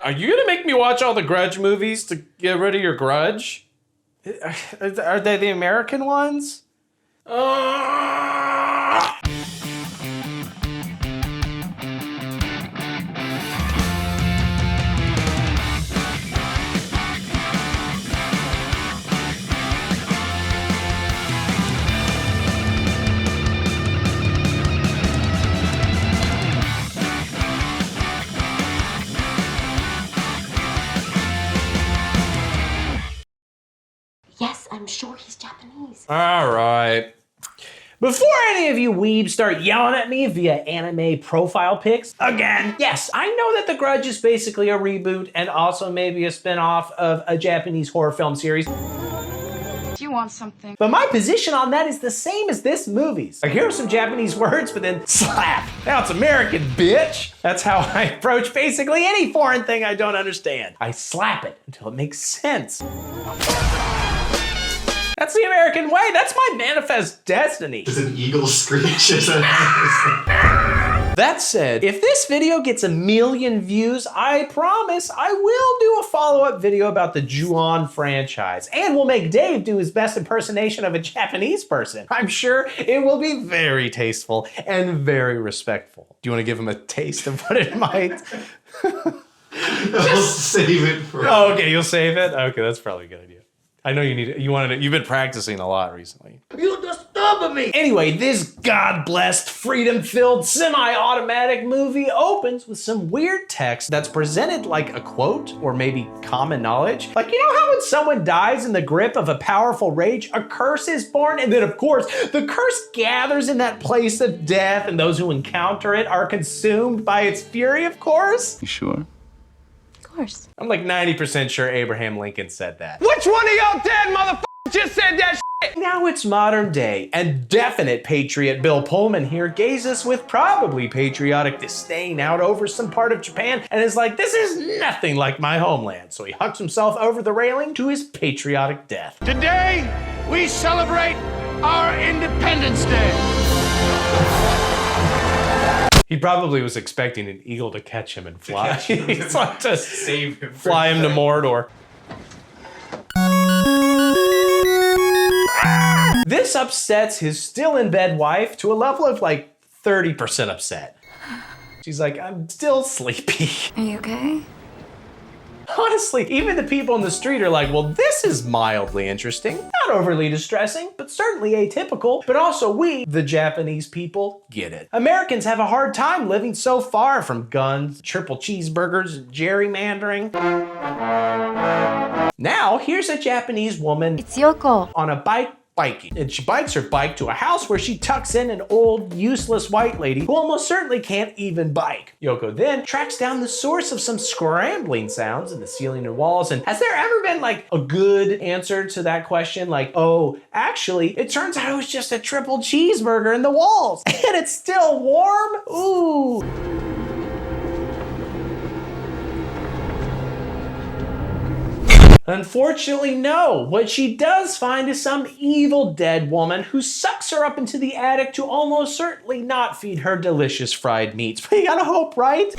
Are you gonna make me watch all the Grudge movies to get rid of your grudge? Are they the American ones? Yes, I'm sure he's Japanese. All right. Before any of you weebs start yelling at me via anime profile pics, again, yes, I know that The Grudge is basically a reboot and also maybe a spin-off of a Japanese horror film series. Do you want something? But my position on that is the same as this movie's. I hear some Japanese words, but then slap. Now it's American, bitch. That's how I approach basically any foreign thing I don't understand. I slap it until it makes sense. That's the American way. That's my manifest destiny. Does an eagle screech? That said, if this video gets 1 million views, I promise I will do a follow-up video about the Ju-On franchise, and we'll make Dave do his best impersonation of a Japanese person. I'm sure it will be very tasteful and very respectful. Do you want to give him a taste of what it might? I'll save it for. Oh, okay, you'll save it? Okay, that's probably a good idea. I know you need it. You've been practicing a lot recently. You disturb me! Anyway, this God-blessed, freedom-filled, semi-automatic movie opens with some weird text that's presented like a quote or maybe common knowledge. Like, you know how when someone dies in the grip of a powerful rage, a curse is born? And then, of course, the curse gathers in that place of death, and those who encounter it are consumed by its fury, of course? You sure? I'm like 90% sure Abraham Lincoln said that. Which one of y'all dead motherfuckers just said that shit? Now it's modern day, and definite patriot Bill Pullman here gazes with probably patriotic disdain out over some part of Japan and is like, this is nothing like my homeland. So he hucks himself over the railing to his patriotic death. Today, we celebrate our Independence Day. He probably was expecting an eagle to catch him and fly. He's like to save him, fly him to Mordor. This upsets his still in bed wife to a level of like 30% upset. She's like, I'm still sleepy. Are you okay? Honestly, even the people in the street are like, well, this is mildly interesting. Not overly distressing, but certainly atypical. But also we, the Japanese people, get it. Americans have a hard time living so far from guns, triple cheeseburgers, and gerrymandering. Now, here's a Japanese woman It's Yoko. on a bike biking. And she bikes her bike to a house where she tucks in an old, useless white lady who almost certainly can't even bike. Yoko then tracks down the source of some scrambling sounds in the ceiling and walls. And has there ever been like a good answer to that question? Like, oh, actually, it turns out it was just a triple cheeseburger in the walls and it's still warm? Ooh. Unfortunately, no. What she does find is some evil dead woman who sucks her up into the attic to almost certainly not feed her delicious fried meats. But you gotta hope, right?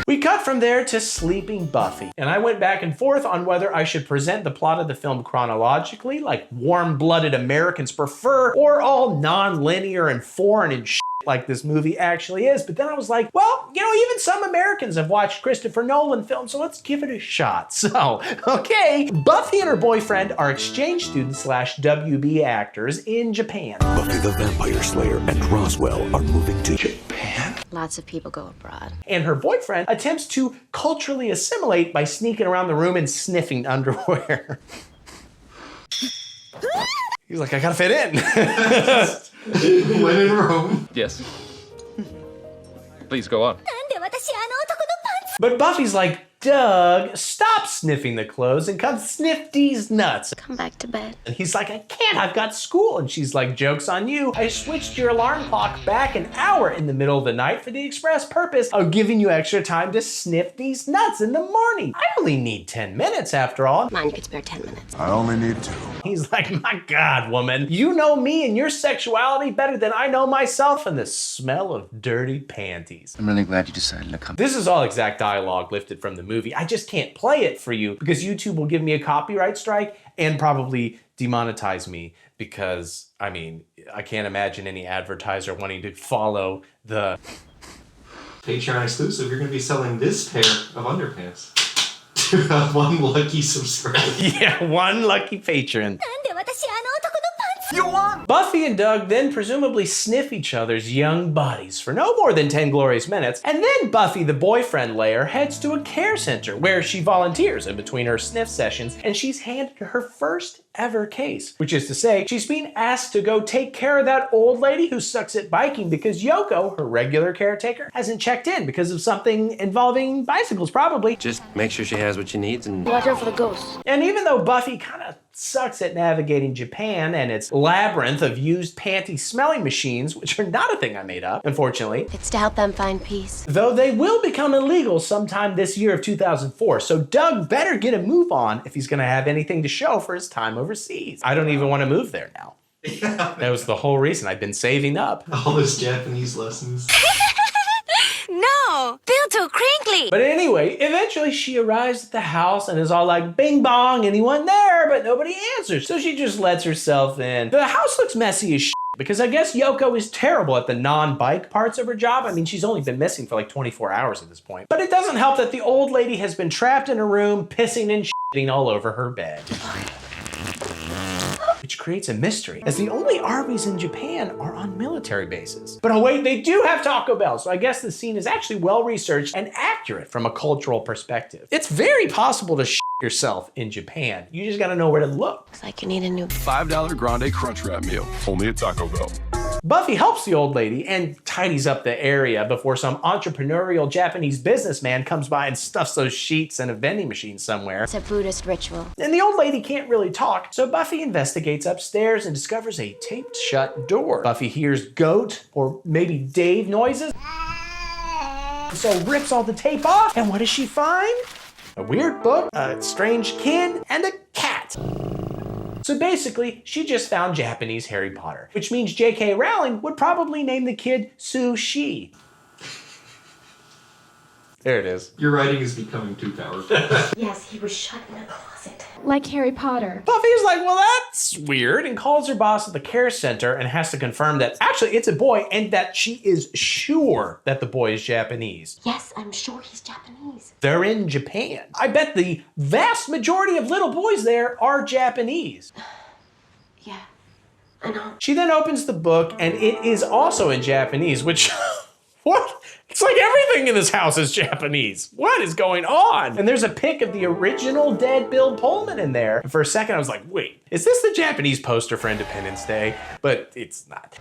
We cut from there to sleeping Buffy, and I went back and forth on whether I should present the plot of the film chronologically, like warm-blooded Americans prefer, or all non-linear and foreign and shit like this movie actually is. But then I was like, well, you know, even some Americans have watched Christopher Nolan films, so let's give it a shot. So, okay, Buffy and her boyfriend are exchange students / WB actors in Japan. Buffy the Vampire Slayer and Roswell are moving to Japan. Lots of people go abroad. And her boyfriend attempts to culturally assimilate by sneaking around the room and sniffing underwear. He's like, I gotta fit in. When in Rome. Yes. Please go on. But Buffy's like, Doug, stop sniffing the clothes and come sniff these nuts. Come back to bed. And he's like, I can't, I've got school. And she's like, joke's on you. I switched your alarm clock back an hour in the middle of the night for the express purpose of giving you extra time to sniff these nuts in the morning. I only need 10 minutes after all. Come on, you could spare 10 minutes. I only need 2. He's like, my God, woman, you know me and your sexuality better than I know myself and the smell of dirty panties. I'm really glad you decided to come. This is all exact dialogue lifted from the movie. I just can't play it for you because YouTube will give me a copyright strike and probably demonetize me because, I mean, I can't imagine any advertiser wanting to follow the Patreon exclusive, you're going to be selling this pair of underpants to one lucky subscriber. yeah, one lucky patron. なんで私あの男のパンツ You won! Buffy and Doug then presumably sniff each other's young bodies for no more than 10 glorious minutes, and then Buffy, the boyfriend layer, heads to a care center where she volunteers in between her sniff sessions, and she's handed her first ever case, which is to say, she's being asked to go take care of that old lady who sucks at biking because Yoko, her regular caretaker, hasn't checked in because of something involving bicycles, probably. Just make sure she has what she needs and... Watch out for the ghosts. And even though Buffy kind of sucks at navigating Japan and its labyrinth of used panty smelling machines, which are not a thing I made up, unfortunately, It's to help them find peace. though they will become illegal sometime this year of 2004, so Doug better get a move on if he's gonna have anything to show for his time overseas. I don't even want to move there now. Yeah. That was the whole reason I've been saving up. All those Japanese lessons. No! Feel too crinkly! But anyway, eventually she arrives at the house and is all like, bing bong, anyone there? But nobody answers, so she just lets herself in. The house looks messy as shit because I guess Yoko is terrible at the non-bike parts of her job. I mean, she's only been missing for like 24 hours at this point. But it doesn't help that the old lady has been trapped in a room, pissing and shitting all over her bed. Which creates a mystery, as the only Arby's in Japan are on military bases. But oh wait, they do have Taco Bell, so I guess the scene is actually well-researched and accurate from a cultural perspective. It's very possible to shit yourself in Japan. You just gotta know where to look. Looks like you need a new... $5 grande crunch wrap meal, only at Taco Bell. Buffy helps the old lady and tidies up the area before some entrepreneurial Japanese businessman comes by and stuffs those sheets in a vending machine somewhere. It's a Buddhist ritual. And the old lady can't really talk, so Buffy investigates upstairs and discovers a taped shut door. Buffy hears goat or maybe Dave noises, so rips all the tape off, and what does she find? A weird book, a strange kid, and a cat. So basically, she just found Japanese Harry Potter, which means J.K. Rowling would probably name the kid Sushi. There it is. Your writing is becoming too powerful. Yes, he was shut in a closet. Like Harry Potter. Buffy's like, well, that's weird, and calls her boss at the care center and has to confirm that actually it's a boy and that she is sure that the boy is Japanese. Yes, I'm sure he's Japanese. They're in Japan. I bet the vast majority of little boys there are Japanese. Yeah, I know. She then opens the book and it is also in Japanese, which, what? It's like everything in this house is Japanese. What is going on? And there's a pic of the original dead Bill Pullman in there. And for a second I was like, wait, is this the Japanese poster for Independence Day? But it's not.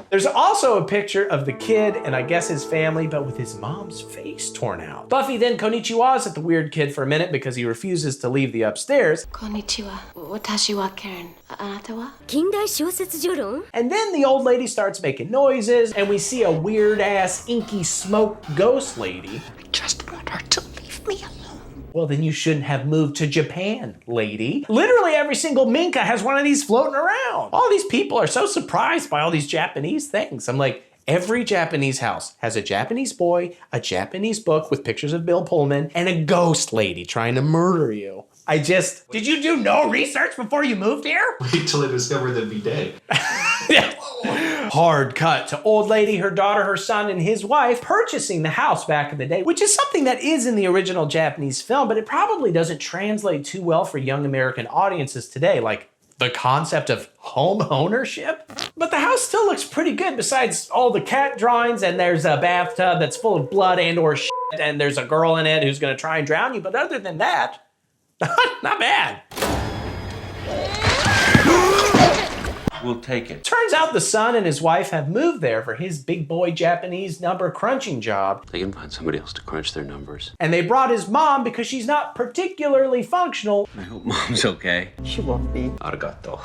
There's also a picture of the kid and I guess his family, but with his mom's face torn out. Buffy then konnichiwas at the weird kid for a minute because he refuses to leave the upstairs. Konnichiwa. Watashi wa Karen. Anata wa? And then the old lady starts making noises and we see a weird ass inky smoke ghost lady. I just want her to leave me alone. Well, then you shouldn't have moved to Japan, lady. Literally every single minka has one of these floating around. All these people are so surprised by all these Japanese things. I'm like, every Japanese house has a Japanese boy, a Japanese book with pictures of Bill Pullman, and a ghost lady trying to murder you. Did you do no research before you moved here? Wait till I discover the bidet. Hard cut to old lady, her daughter, her son, and his wife purchasing the house back in the day, which is something that is in the original Japanese film, but it probably doesn't translate too well for young American audiences today, like the concept of home ownership. But the house still looks pretty good besides all the cat drawings, and there's a bathtub that's full of blood and or shit, and there's a girl in it who's gonna try and drown you, but other than that, not bad. We'll take it. Turns out the son and his wife have moved there for his big boy Japanese number crunching job. They can find somebody else to crunch their numbers. And they brought his mom because she's not particularly functional. I hope Mom's okay. She won't be. Arigato.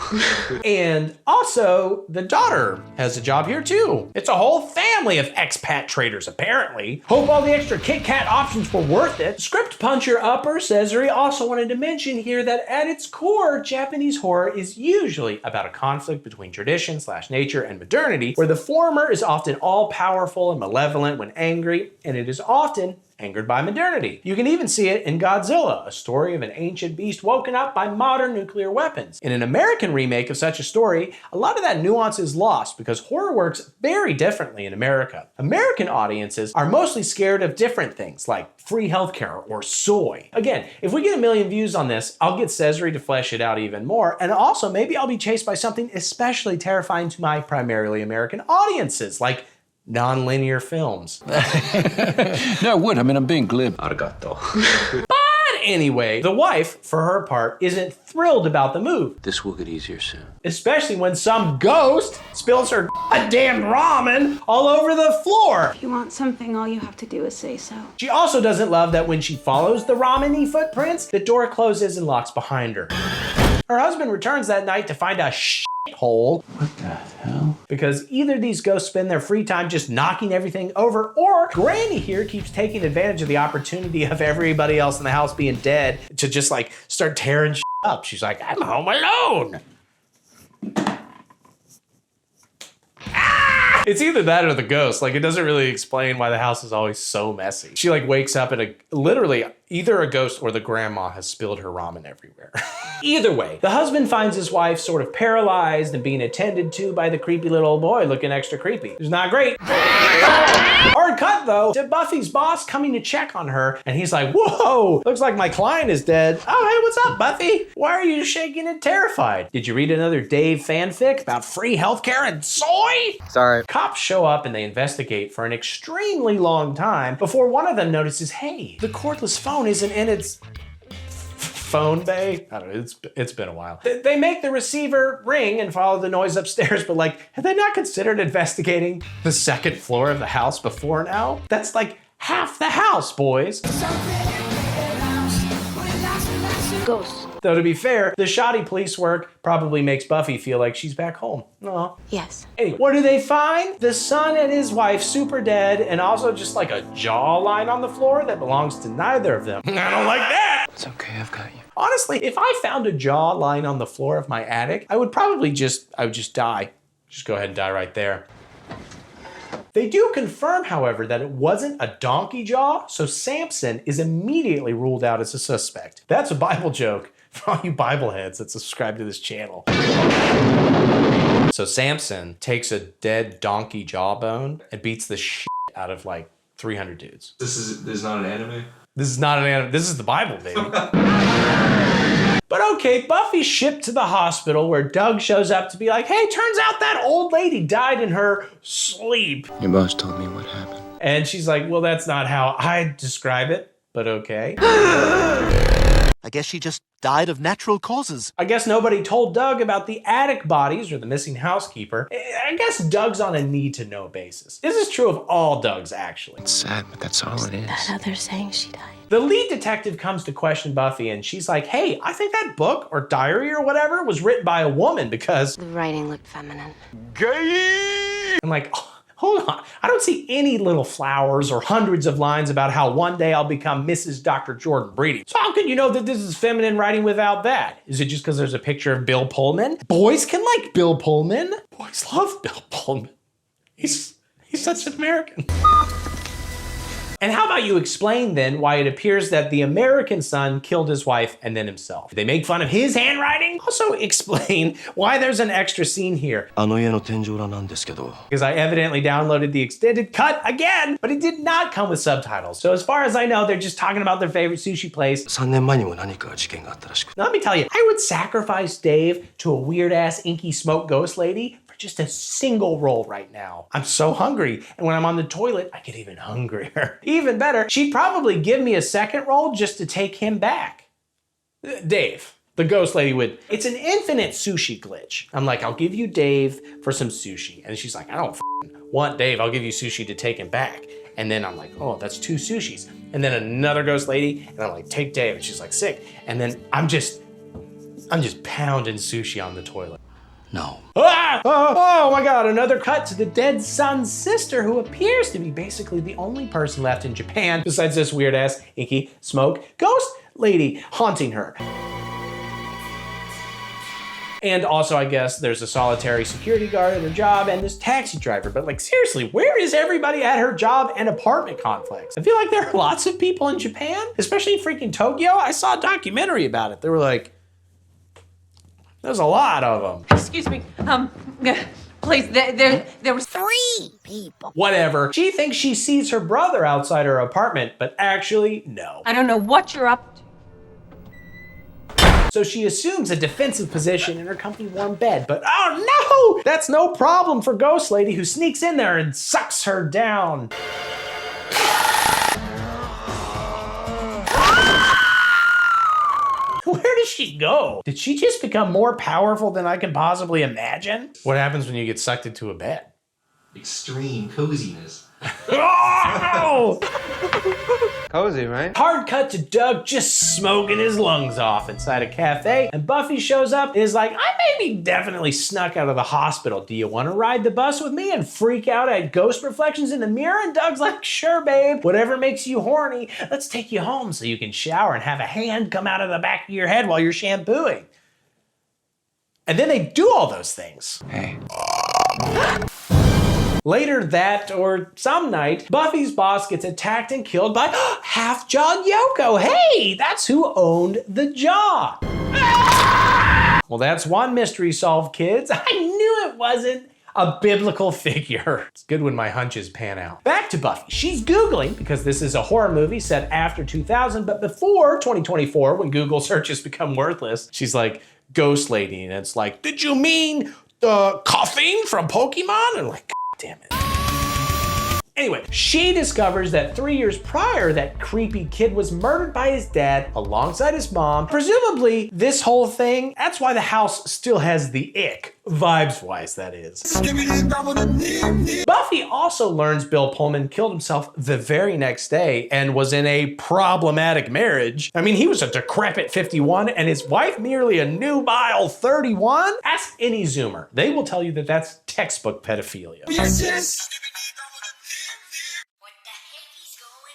And also, the daughter has a job here too. It's a whole family of expat traders, apparently. Hope all the extra Kit Kat options were worth it. Script puncher upper Cezary also wanted to mention here that at its core, Japanese horror is usually about a conflict between tradition/nature and modernity, where the former is often all-powerful and malevolent when angry, and it is often angered by modernity. You can even see it in Godzilla, a story of an ancient beast woken up by modern nuclear weapons. In an American remake of such a story, a lot of that nuance is lost because horror works very differently in America. American audiences are mostly scared of different things like free healthcare or soy. Again, if we get 1 million views on this, I'll get Cezary to flesh it out even more, and also maybe I'll be chased by something especially terrifying to my primarily American audiences, like non-linear films. No, I would. I mean, I'm being glib. Arigato. But anyway, the wife, for her part, isn't thrilled about the move, This will get easier soon. especially when some ghost spills her goddamn ramen all over the floor. If you want something, all you have to do is say so. She also doesn't love that when she follows the ramen-y footprints, the door closes and locks behind her. Her husband returns that night to find a hole. What the hell? Because either these ghosts spend their free time just knocking everything over, or Granny here keeps taking advantage of the opportunity of everybody else in the house being dead to just like start tearing up. She's like, I'm home alone. It's either that or the ghost. Like, it doesn't really explain why the house is always so messy. She like wakes up and literally either a ghost or the grandma has spilled her ramen everywhere. Either way, the husband finds his wife sort of paralyzed and being attended to by the creepy little boy looking extra creepy. It's not great. Hard cut though to Buffy's boss coming to check on her, and he's like, whoa, looks like my client is dead. Oh, hey, what's up, Buffy? Why are you shaking and terrified? Did you read another Dave fanfic about free healthcare and soy? Sorry. Cops show up and they investigate for an extremely long time before one of them notices, hey, the cordless phone isn't in its phone bay. I don't know, it's been a while. They make the receiver ring and follow the noise upstairs, but like, have they not considered investigating the second floor of the house before now? That's like half the house, boys. Ghost. Though to be fair, the shoddy police work probably makes Buffy feel like she's back home. Aw. Yes. Anyway, what do they find? The son and his wife super dead, and also just like a jawline on the floor that belongs to neither of them. I don't like that. It's okay, I've got you. Honestly, if I found a jawline on the floor of my attic, I would just die. Just go ahead and die right there. They do confirm, however, that it wasn't a donkey jaw, so Samson is immediately ruled out as a suspect. That's a Bible joke for all you Bible heads that subscribe to this channel. So Samson takes a dead donkey jawbone and beats the shit out of like 300 dudes. This is not an anime? This is not an anime, this is the Bible, baby. But okay, Buffy's shipped to the hospital where Doug shows up to be like, hey, turns out that old lady died in her sleep. Your boss told me what happened. And she's like, well, that's not how I describe it, but okay. I guess she just died of natural causes. I guess nobody told Doug about the attic bodies or the missing housekeeper. I guess Doug's on a need-to-know basis. This is true of all Dougs, actually. It's sad, but that's all it is. That's how they're saying she died. The lead detective comes to question Buffy, and she's like, hey, I think that book or diary or whatever was written by a woman because... The writing looked feminine. I'm like, oh, hold on. I don't see any little flowers or hundreds of lines about how one day I'll become Mrs. Dr. Jordan Brady. So how can you know that this is feminine writing without that? Is it just because there's a picture of Bill Pullman? Boys can like Bill Pullman. Boys love Bill Pullman. He's such an American. And how about you explain then why it appears that the American son killed his wife and then himself? Did they make fun of his handwriting? Also explain why there's an extra scene here. Because I evidently downloaded the extended cut again, but it did not come with subtitles. So as far as I know, they're just talking about their favorite sushi place. Let me tell you, I would sacrifice Dave to a weird ass inky smoke ghost lady for just a single roll right now. I'm so hungry, and when I'm on the toilet, I get even hungrier. Even better, she'd probably give me a second roll just to take him back. Dave, The ghost lady would, it's an infinite sushi glitch. I'm like, I'll give you Dave for some sushi. And she's like, I don't want Dave, I'll give you sushi to take him back. And then I'm like, oh, that's 2 sushis. And then another ghost lady, and I'm like, take Dave. And she's like, sick. And then I'm just pounding sushi on the toilet. No. Ah! Oh my God, another cut to the dead son's sister, who appears to be basically the only person left in Japan besides this weird ass, inky, smoke, ghost lady haunting her. And also, I guess, there's a solitary security guard at her job and this taxi driver. But like, seriously, where is everybody at her job and apartment complex? I feel like there are lots of people in Japan, especially in freaking Tokyo. I saw a documentary about it. They were like, there's a lot of them. Excuse me, please, there was 3 people. Whatever. She thinks she sees her brother outside her apartment, but actually, no. I don't know what you're up to. So she assumes a defensive position in her comfy warm bed, but oh no! That's no problem for Ghost Lady, who sneaks in there and sucks her down. Where does she go? Did she just become more powerful than I can possibly imagine? What happens when you get sucked into a bed? Extreme coziness. Oh! Cozy, right? Hard cut to Doug just smoking his lungs off inside a cafe, and Buffy shows up and is like, I maybe definitely snuck out of the hospital. Do you want to ride the bus with me and freak out at ghost reflections in the mirror? And Doug's like, sure, babe. Whatever makes you horny. Let's take you home so you can shower and have a hand come out of the back of your head while you're shampooing. And then they do all those things. Hey. Later that or some night, Buffy's boss gets attacked and killed by half-jawed Yoko. Hey, that's who owned the jaw. Well, that's one mystery solved, kids. I knew it wasn't a biblical figure. It's good when my hunches pan out. Back to Buffy. She's Googling, because this is a horror movie set after 2000, but before 2024, when Google searches become worthless. She's like, Ghost Lady, and it's like, did you mean coughing from Pokemon? And I'm like, damn it. Anyway, she discovers that 3 years prior, that creepy kid was murdered by his dad alongside his mom. Presumably, this whole thing, that's why the house still has the ick. Vibes-wise, that is. Buffy also learns Bill Pullman killed himself the very next day and was in a problematic marriage. I mean, he was a decrepit 51 and his wife merely a nubile 31? Ask any Zoomer. They will tell you that that's textbook pedophilia. Yes.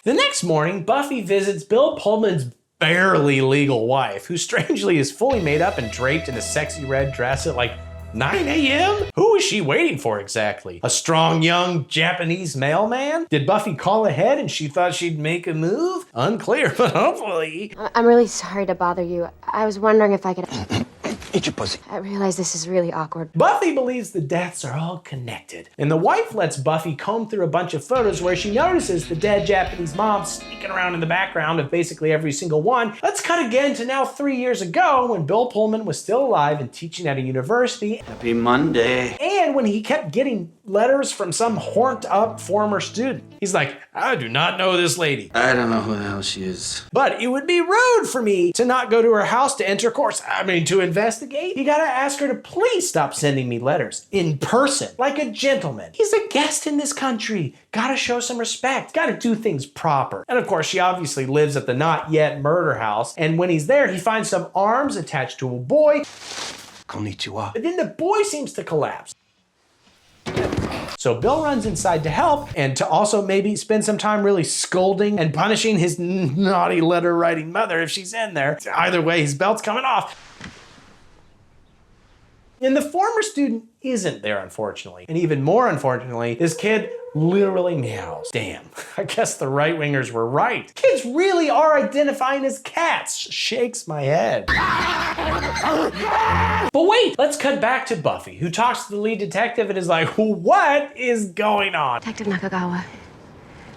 The next morning, Buffy visits Bill Pullman's barely legal wife, who strangely is fully made up and draped in a sexy red dress at like 9 a.m.? Who is she waiting for exactly? A strong, young Japanese mailman? Did Buffy call ahead and she thought she'd make a move? Unclear, but hopefully. I'm really sorry to bother you. I was wondering if I could... Eat your pussy. I realize this is really awkward. Buffy believes the deaths are all connected, and the wife lets Buffy comb through a bunch of photos where she notices the dead Japanese mom sneaking around in the background of basically every single one. Let's cut again to now 3 years ago, when Bill Pullman was still alive and teaching at a university. Happy Monday. And when he kept getting letters from some horned up former student. He's like, I do not know this lady. I don't know who the hell she is. But it would be rude for me to not go to her house to to investigate. You gotta ask her to please stop sending me letters in person, like a gentleman. He's a guest in this country. Gotta show some respect. Gotta do things proper. And of course, she obviously lives at the not yet murder house. And when he's there, he finds some arms attached to a boy. Konnichiwa. But then the boy seems to collapse. So Bill runs inside to help and to also maybe spend some time really scolding and punishing his naughty letter writing mother if she's in there. Either way, his belt's coming off. And the former student isn't there, unfortunately. And even more unfortunately, this kid literally meows. Damn, I guess the right-wingers were right. Kids really are identifying as cats. Shakes my head. But wait, let's cut back to Buffy, who talks to the lead detective and is like, what is going on? Detective Nakagawa,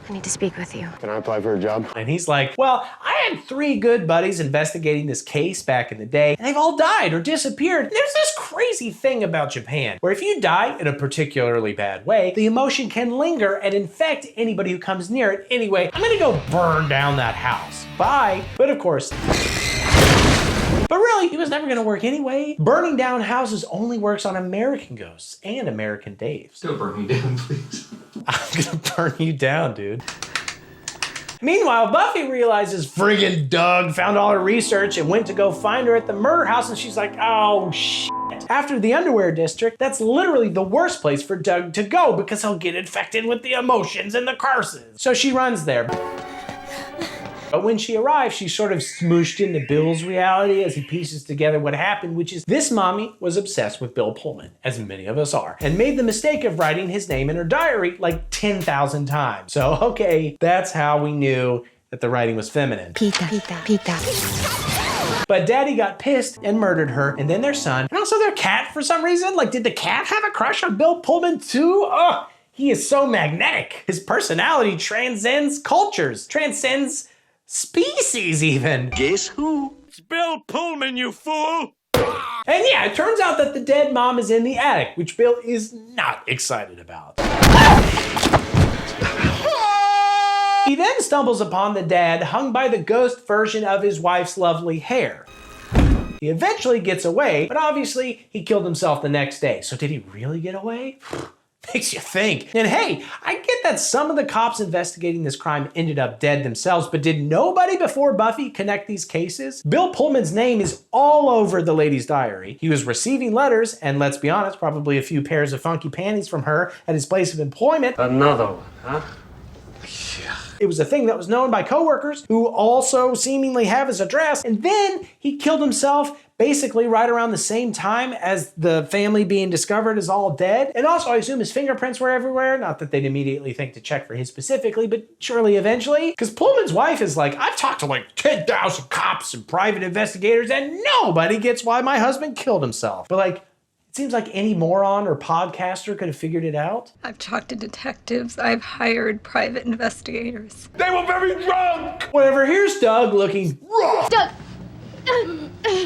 I need to speak with you. Can I apply for a job? And he's like, well, I had 3 good buddies investigating this case back in the day, and they've all died or disappeared. There's this crazy thing about Japan, where if you die in a particularly bad way, the emotion can linger and infect anybody who comes near it. Anyway, I'm gonna go burn down that house. Bye. But of course, But really, he was never gonna work anyway. Burning down houses only works on American ghosts and American Daves. Don't burn me down, please. I'm gonna burn you down, dude. Meanwhile, Buffy realizes friggin' Doug found all her research and went to go find her at the murder house, and she's like, oh shit. After the underwear district, that's literally the worst place for Doug to go because he'll get infected with the emotions and the curses. So she runs there. But when she arrives, she's sort of smooshed into Bill's reality as he pieces together what happened, which is this mommy was obsessed with Bill Pullman, as many of us are, and made the mistake of writing his name in her diary like 10,000 times. So, okay, that's how we knew that the writing was feminine. Pita, pita, pita. But Daddy got pissed and murdered her, and then their son, and also their cat for some reason. Like, did the cat have a crush on Bill Pullman too? Oh, he is so magnetic. His personality transcends cultures, transcends species even. Guess who? It's Bill Pullman, you fool! And yeah, it turns out that the dead mom is in the attic, which Bill is not excited about. He then stumbles upon the dad hung by the ghost version of his wife's lovely hair. He eventually gets away, but obviously he killed himself the next day. So did he really get away? Makes you think. And hey, I get that some of the cops investigating this crime ended up dead themselves, but did nobody before Buffy connect these cases? Bill Pullman's name is all over the lady's diary. He was receiving letters, and let's be honest, probably a few pairs of funky panties from her at his place of employment. Another one, huh? It was a thing that was known by coworkers who also seemingly have his address. And then he killed himself basically right around the same time as the family being discovered is all dead. And also, I assume his fingerprints were everywhere. Not that they'd immediately think to check for his specifically, but surely eventually. Because Pullman's wife is like, I've talked to like 10,000 cops and private investigators and nobody gets why my husband killed himself. But like, it seems like any moron or podcaster could have figured it out. I've talked to detectives. I've hired private investigators. They were very drunk! Whatever, here's Doug looking rough. Doug!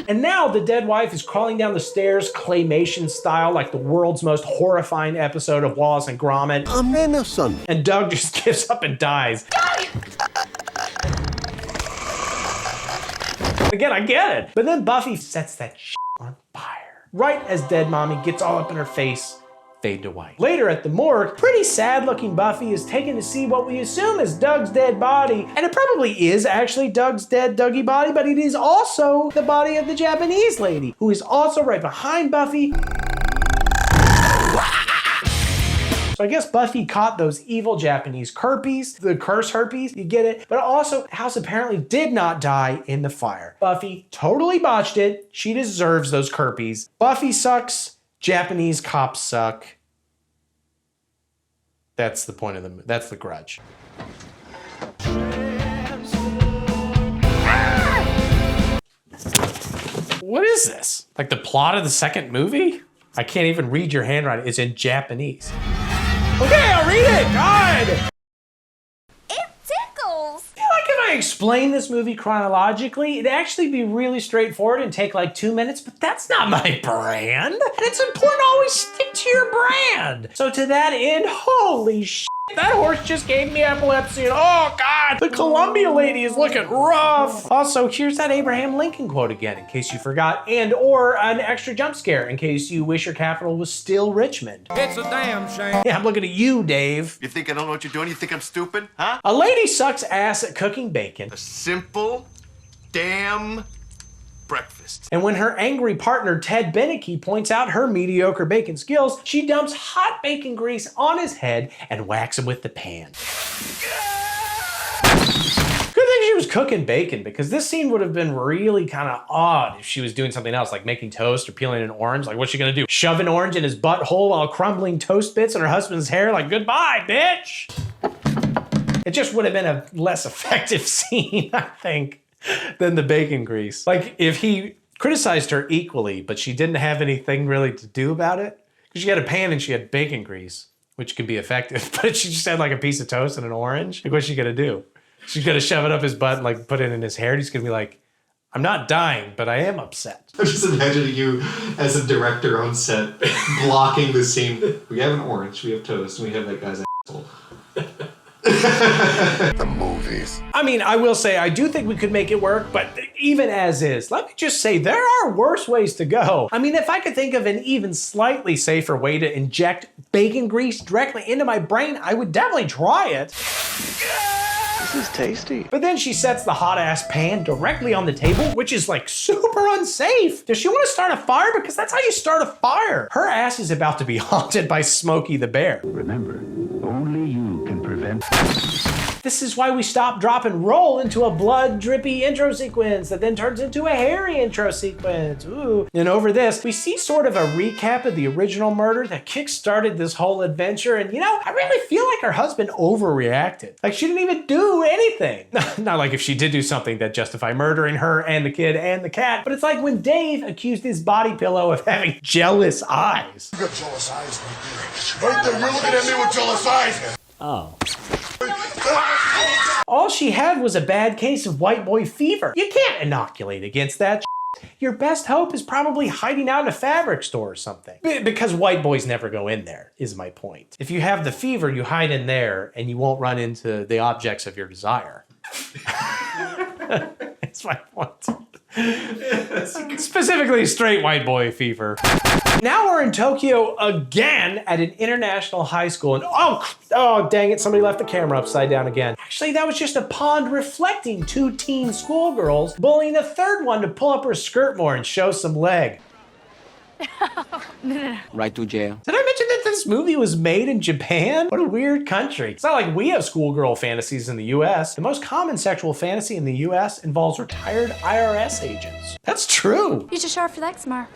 And now the dead wife is crawling down the stairs claymation style like the world's most horrifying episode of Wallace and Gromit. I'm innocent. And Doug just gives up and dies. Doug! Again, I get it. But then Buffy sets that shit on fire. Right as dead mommy gets all up in her face, fade to white. Later at the morgue, pretty sad looking Buffy is taken to see what we assume is Doug's dead body. And it probably is actually Doug's dead Dougie body, but it is also the body of the Japanese lady, who is also right behind Buffy. So I guess Buffy caught those evil Japanese herpes, the curse herpes, you get it? But also, House apparently did not die in the fire. Buffy totally botched it. She deserves those herpes. Buffy sucks, Japanese cops suck. That's the point of that's the grudge. What is this? Like the plot of the second movie? I can't even read your handwriting. It's in Japanese. Okay, I'll read it. God! It tickles. I feel like if I explain this movie chronologically, it'd actually be really straightforward and take like 2 minutes, but that's not my brand. And it's important to always stick to your brand. So to that end, holy shit, that horse just gave me epilepsy, and oh God, the Columbia lady is looking rough. Also, here's that Abraham Lincoln quote again, in case you forgot, and or an extra jump scare, in case you wish your capital was still Richmond. It's a damn shame. Yeah, I'm looking at you, Dave. You think I don't know what you're doing? You think I'm stupid? Huh? A lady sucks ass at cooking bacon. A simple damn breakfast. And when her angry partner, Ted Beneke, points out her mediocre bacon skills, she dumps hot bacon grease on his head and whacks him with the pan. Good thing she was cooking bacon, because this scene would have been really kind of odd if she was doing something else, like making toast or peeling an orange. Like, what's she gonna do? Shove an orange in his butthole while crumbling toast bits in her husband's hair? Like, goodbye, bitch! It just would have been a less effective scene, I think, than the bacon grease. Like, if he criticized her equally, but she didn't have anything really to do about it, because she had a pan and she had bacon grease, which could be effective, but she just had like a piece of toast and an orange. Like, what's she gonna do? She's gonna shove it up his butt and like put it in his hair. He's gonna be like, I'm not dying, but I am upset. I'm just imagining you as a director on set blocking the scene. We have an orange, we have toast, and we have that guy's asshole. The movies. I mean, I will say, I do think we could make it work, but even as is, let me just say, there are worse ways to go. I mean, if I could think of an even slightly safer way to inject bacon grease directly into my brain, I would definitely try it. This is tasty. But then she sets the hot ass pan directly on the table, which is like super unsafe. Does she want to start a fire? Because that's how you start a fire. Her ass is about to be haunted by Smokey the Bear. Remember, only you can prevent. This is why we stop, drop, and roll into a blood drippy intro sequence that then turns into a hairy intro sequence. Ooh. And over this, we see sort of a recap of the original murder that kick-started this whole adventure. And you know, I really feel like her husband overreacted. Like she didn't even do anything. Not like if she did do something that justified murdering her and the kid and the cat, but it's like when Dave accused his body pillow of having jealous eyes. You got jealous eyes right there. You're looking at me with jealous eyes. Oh. All she had was a bad case of white boy fever. You can't inoculate against that shit. Your best hope is probably hiding out in a fabric store or something. Because white boys never go in there, is my point. If you have the fever, you hide in there and you won't run into the objects of your desire. That's my point. Specifically straight white boy fever. Now we're in Tokyo again at an international high school, and oh dang it, somebody left the camera upside down again. Actually, that was just a pond reflecting two teen schoolgirls bullying a third one to pull up her skirt more and show some leg. Right to jail. Did I mention that this movie was made in Japan? What a weird country. It's not like we have schoolgirl fantasies in the US. The most common sexual fantasy in the US involves retired IRS agents. That's true. You just show off your legs more.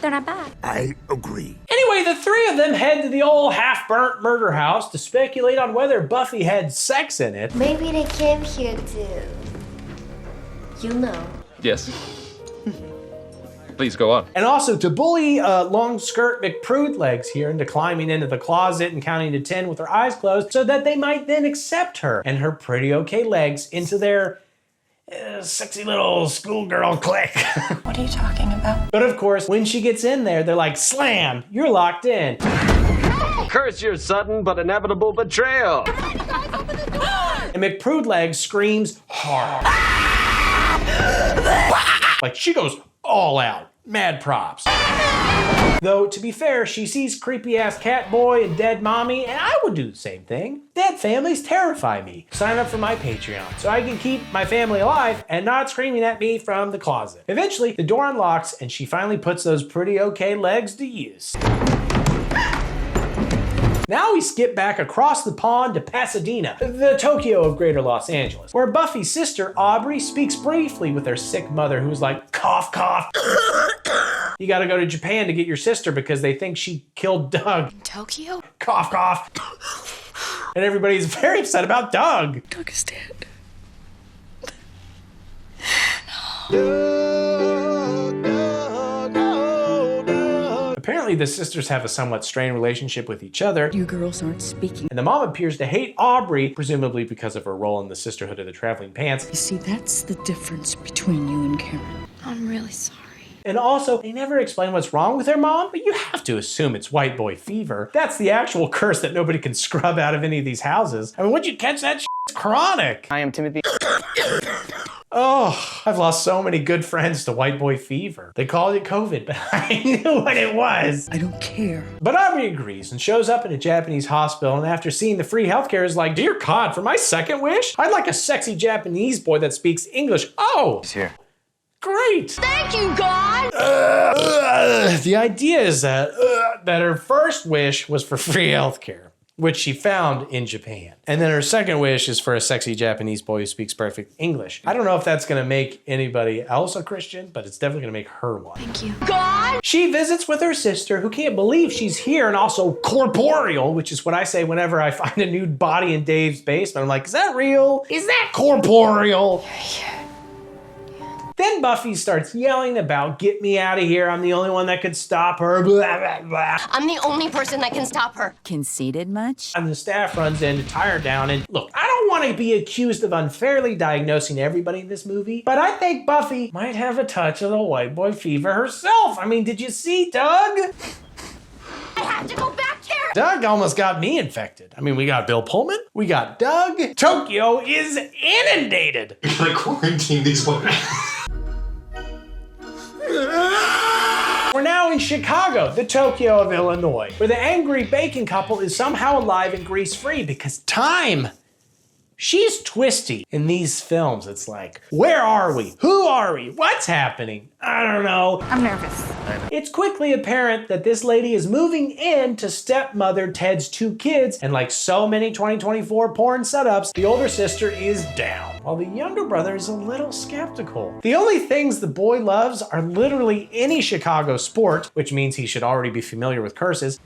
They're not bad. I agree. Anyway, the three of them head to the old half-burnt murder house to speculate on whether Buffy had sex in it. Maybe they came here to... You know. Yes. Please go on. And also to bully long skirt McPrude legs here into climbing into the closet and counting to 10 with her eyes closed so that they might then accept her and her pretty okay legs into their sexy little schoolgirl clique. What are you talking about? But of course, when she gets in there, they're like, slam, you're locked in. Curse your sudden but inevitable betrayal. And McPrude legs screams hard. Like she goes all out. Mad props. Though, to be fair, she sees creepy ass cat boy and dead mommy, and I would do the same thing. Dead families terrify me. Sign up for my Patreon so I can keep my family alive and not screaming at me from the closet. Eventually, the door unlocks and she finally puts those pretty okay legs to use. Now we skip back across the pond to Pasadena, the Tokyo of Greater Los Angeles, where Buffy's sister, Aubrey, speaks briefly with her sick mother who's like, cough, cough. You gotta go to Japan to get your sister because they think she killed Doug. Tokyo? Cough, cough. And everybody's very upset about Doug. Doug is dead. Apparently the sisters have a somewhat strained relationship with each other. You girls aren't speaking. And the mom appears to hate Aubrey, presumably because of her role in the Sisterhood of the Traveling Pants. You see, that's the difference between you and Karen. I'm really sorry. And also, they never explain what's wrong with her mom, but you have to assume it's white boy fever. That's the actual curse that nobody can scrub out of any of these houses. I mean, would you catch that shit? It's chronic. I am Timothy. Oh, I've lost so many good friends to white boy fever. They called it COVID, but I knew what it was. I don't care. But Aubrey agrees and shows up in a Japanese hospital, and after seeing the free healthcare is like, dear God, for my second wish, I'd like a sexy Japanese boy that speaks English. Oh, He's here. great. Thank you, God! The idea is that her first wish was for free healthcare, which she found in Japan. And then her second wish is for a sexy Japanese boy who speaks perfect English. I don't know if that's gonna make anybody else a Christian, but it's definitely gonna make her one. Thank you. God! She visits with her sister, who can't believe she's here and also corporeal, which is what I say whenever I find a nude body in Dave's basement. I'm like, is that real? Is that corporeal? Then Buffy starts yelling about, get me out of here, I'm the only one that could stop her, blah, blah, blah. I'm the only person that can stop her. Conceited much? And the staff runs in to tie her down, and look, I don't want to be accused of unfairly diagnosing everybody in this movie, but I think Buffy might have a touch of the white boy fever herself. I mean, did you see Doug? I have to go back there! Doug almost got me infected. I mean, we got Bill Pullman, we got Doug. Tokyo is inundated. We gotta quarantine these women. We're now in Chicago, the Tokyo of Illinois, where the angry bacon couple is somehow alive and grease-free because time. She's twisty in these films. It's like, where are we? Who are we? What's happening? I don't know. I'm nervous. It's quickly apparent that this lady is moving in to stepmother Ted's 2 kids, and like so many 2024 porn setups, the older sister is down, while the younger brother is a little skeptical. The only things the boy loves are literally any Chicago sport, which means he should already be familiar with curses.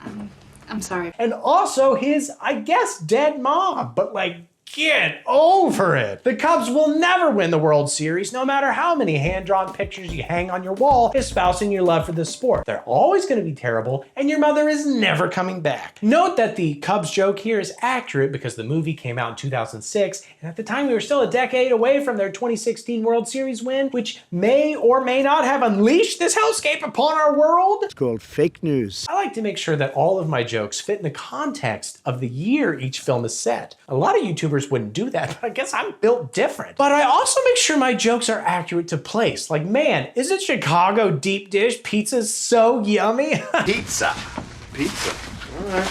I'm sorry. And also his, I guess, dead mom, but like, get over it. The Cubs will never win the World Series, no matter how many hand-drawn pictures you hang on your wall espousing your love for the sport. They're always going to be terrible, and your mother is never coming back. Note that the Cubs joke here is accurate because the movie came out in 2006, and at the time we were still a decade away from their 2016 World Series win, which may or may not have unleashed this hellscape upon our world. It's called fake news. I like to make sure that all of my jokes fit in the context of the year each film is set. A lot of YouTubers wouldn't do that, but I guess I'm built different. But I also make sure my jokes are accurate to place. Like, man, isn't Chicago deep dish pizza so yummy? Pizza.